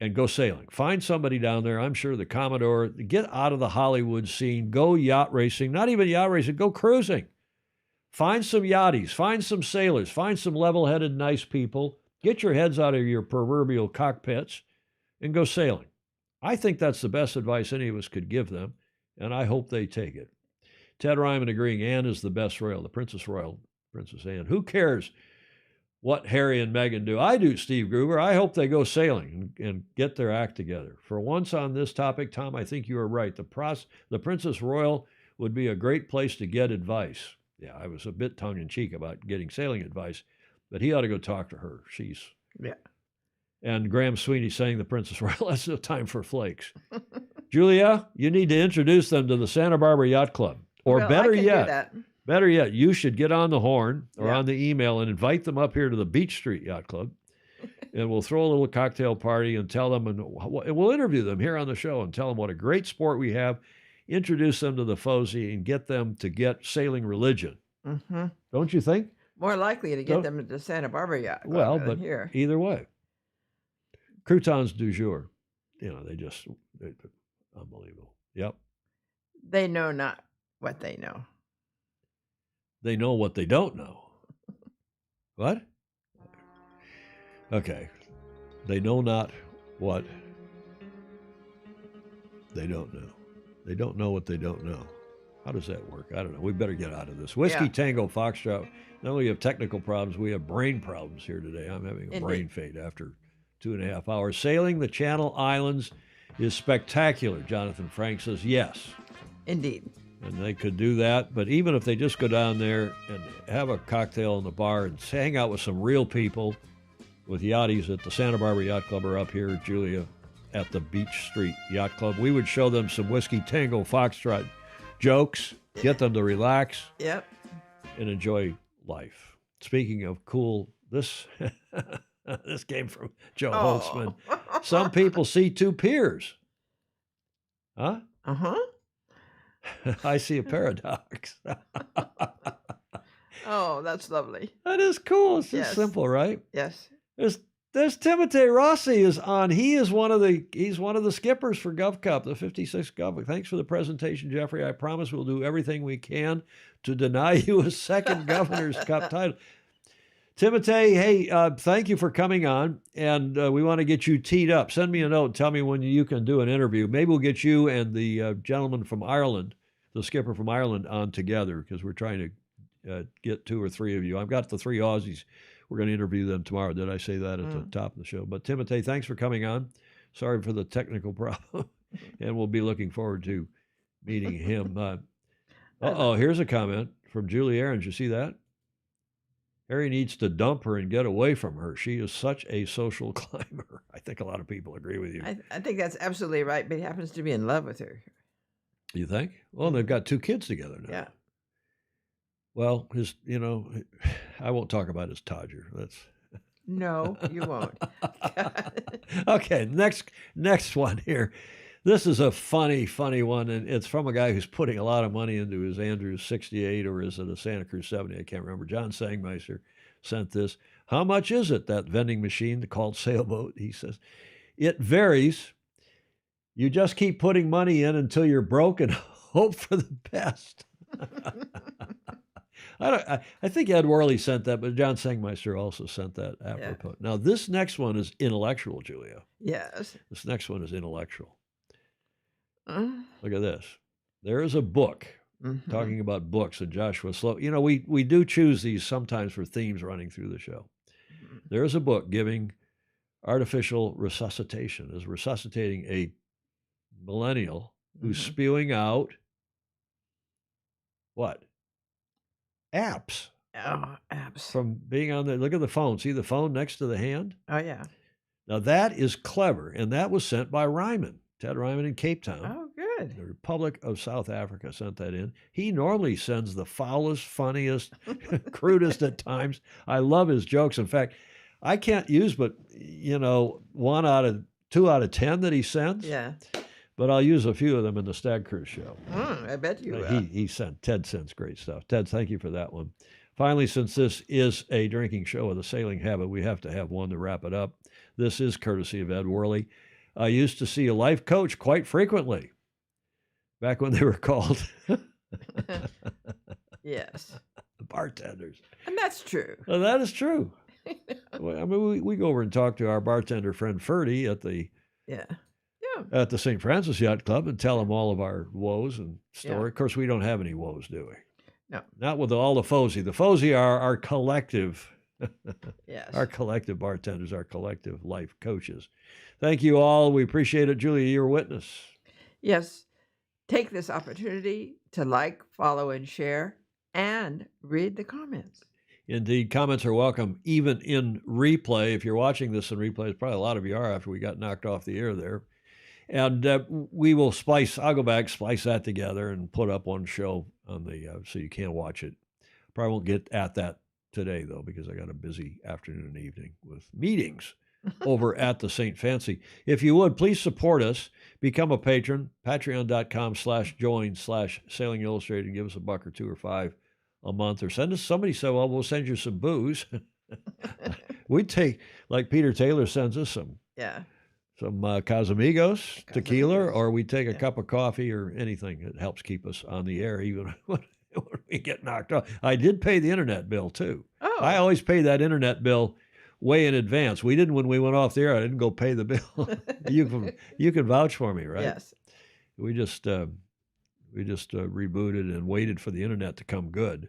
and go sailing. Find somebody down there. I'm sure the Commodore, get out of the Hollywood scene, go yacht racing, not even yacht racing, go cruising. Find some yachties, find some sailors, find some level-headed, nice people. Get your heads out of your proverbial cockpits and go sailing. I think that's the best advice any of us could give them, and I hope they take it. Ted Ryman agreeing, Anne is the best royal, the Princess Royal, Princess Anne. Who cares what Harry and Meghan do? I do, Steve Gruber. I hope they go sailing and get their act together. For once on this topic, Tom, I think you are right. The Princess Royal would be a great place to get advice. Yeah, I was a bit tongue-in-cheek about getting sailing advice, but he ought to go talk to her. She's... Yeah. And Graham Sweeney saying the Princess Royal, that's no time for flakes. Julia, you need to introduce them to the Santa Barbara Yacht Club. Or Well, I better can do yet, that. better yet, you should get on the horn or Yeah. on the email and invite them up here to the Beach Street Yacht Club. And we'll throw a little cocktail party and tell them, and we'll interview them here on the show and tell them what a great sport we have. Introduce them to the FOSI and get them to get sailing religion. Hmm. Don't you think? More likely to get Don't- them to Santa Barbara Yacht Club Well, than but here. either way. Croutons du jour. You know, they're unbelievable. Yep. They know not what they know. They know what they don't know. What? Okay. They know not what they don't know. They don't know what they don't know. How does that work? I don't know. We better get out of this. Whiskey Yeah. Tango Foxtrot. Not only have technical problems, we have brain problems here today. I'm having a Indeed. brain fade after 2.5 hours. Sailing the Channel Islands is spectacular. Jonathan Frank says yes. Indeed. And they could do that. But even if they just go down there and have a cocktail in the bar and hang out with some real people, with yachties at the Santa Barbara Yacht Club or up here, Julia, at the Beach Street Yacht Club, we would show them some Whiskey Tango Foxtrot jokes, get them to relax Yep. and enjoy life. Speaking of cool, this this came from Joe Holtzman. Some people see two piers. Huh? Uh-huh. I see a paradox. Oh, that's lovely. That is cool. It's just Yes. simple, right? Yes. There's Timothy Rossi is on. He's one of the skippers for Gov Cup, the 56 Gov. Thanks for the presentation, Jeffrey. I promise we'll do everything we can to deny you a second Governor's Cup title. Timothy, hey, thank you for coming on, and we want to get you teed up. Send me a note and tell me when you can do an interview. Maybe we'll get you and the gentleman from Ireland, the skipper from Ireland, on together because we're trying to get 2 or 3 of you. I've got the 3 Aussies. We're going to interview them tomorrow. Did I say that at the top of the show? But Timothy, thanks for coming on. Sorry for the technical problem, and we'll be looking forward to meeting him. Here's a comment from Julie Aarons. You see that? Harry needs to dump her and get away from her. She is such a social climber. I think a lot of people agree with you. I think that's absolutely right, but he happens to be in love with her. You think? Well, they've got 2 kids together now. Yeah. Well, I won't talk about his Todger. That's No, you won't. okay. Next one here. This is a funny one, and it's from a guy who's putting a lot of money into his Andrews 68, or is it a Santa Cruz 70? I can't remember. John Sangmeister sent this. How much is it, that vending machine called Sailboat? He says, it varies. You just keep putting money in until you're broke and hope for the best. I think Ed Worley sent that, but John Sangmeister also sent that apropos. Now, this next one is intellectual, Julia. Yes. This next one is intellectual. Look at this. There is a book talking about books, and Joshua Slow. You know, we do choose these sometimes for themes running through the show. There is a book giving artificial resuscitation, is resuscitating a millennial who's spewing out what? Apps. Oh, apps. From being on the, look at the phone. See the phone next to the hand? Oh, yeah. Now that is clever, and that was sent by Ryman, Ted Ryman in Cape Town. Oh, good. The Republic of South Africa sent that in. He normally sends the foulest, funniest, crudest at times. I love his jokes. In fact, I can't use but, 2 out of 10 that he sends. Yeah. But I'll use a few of them in the Stag Cruise show. I bet you will. Ted sends great stuff. Ted, thank you for that one. Finally, since this is a drinking show with a sailing habit, we have to have one to wrap it up. This is courtesy of Ed Worley. I used to see a life coach quite frequently back when they were called Yes. bartenders. And that's true. Well, that is true. Well, I mean, we go over and talk to our bartender friend Ferdy at the Yeah. St. Francis Yacht Club and tell him all of our woes and story. Yeah. Of course, we don't have any woes, do we? No. Not with all the Fozy. The Fozy are our collective, Yes. our collective bartenders, our collective life coaches. Thank you all. We appreciate it. Julia, you're a witness. Yes. Take this opportunity to like, follow, and share, and read the comments. Indeed, comments are welcome, even in replay. If you're watching this in replay, it's probably a lot of you are after we got knocked off the air there. And we will I'll go back, splice that together, and put up one show on the so you can watch it. Probably won't get at that today, though, because I got a busy afternoon and evening with meetings over at the St. Fancy. If you would, please support us. Become a patron, patreon.com/join/Sailing Illustrated, and give us $1 or $2 or $5 a month, or send us. Somebody said, well, we'll send you some booze. We'd take, like Peter Taylor sends us some Casamigos tequila, or we take a cup of coffee or anything that helps keep us on the air, even when we get knocked off. I did pay the internet bill too. Oh. I always pay that internet bill way in advance. We didn't when we went off the air. I didn't go pay the bill. You can vouch for me, right? Yes. We just rebooted and waited for the internet to come good.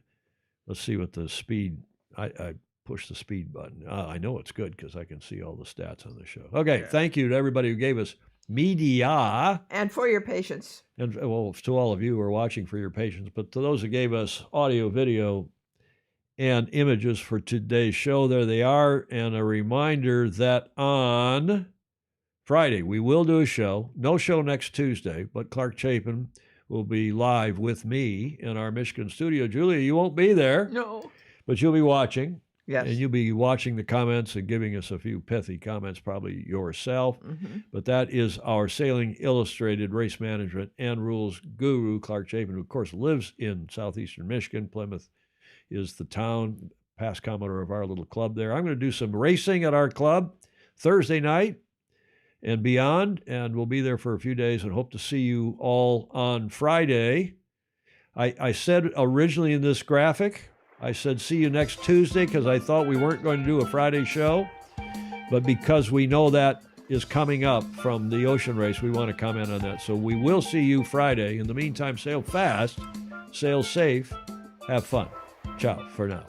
Let's see what the speed. I pushed the speed button. I know it's good because I can see all the stats on the show. Okay, thank you to everybody who gave us media, And for your patience. and well, to all of you who are watching, for your patience. But to those who gave us audio, video, and images for today's show, there they are. And a reminder that on Friday we will do a show. No show next Tuesday, but Clark Chapin will be live with me in our Michigan studio. Julia, you won't be there. No. But you'll be watching. Yes. And you'll be watching the comments and giving us a few pithy comments, probably yourself. Mm-hmm. But that is our Sailing Illustrated race management and rules guru, Clark Chapin, who, of course, lives in southeastern Michigan. Plymouth is the town, past commodore of our little club there. I'm going to do some racing at our club Thursday night and beyond, and we'll be there for a few days and hope to see you all on Friday. I said originally in this graphic, I said see you next Tuesday because I thought we weren't going to do a Friday show, but because we know that is coming up from the ocean race, we want to comment on that. So we will see you Friday. In the meantime, sail fast, sail safe, have fun. Ciao for now.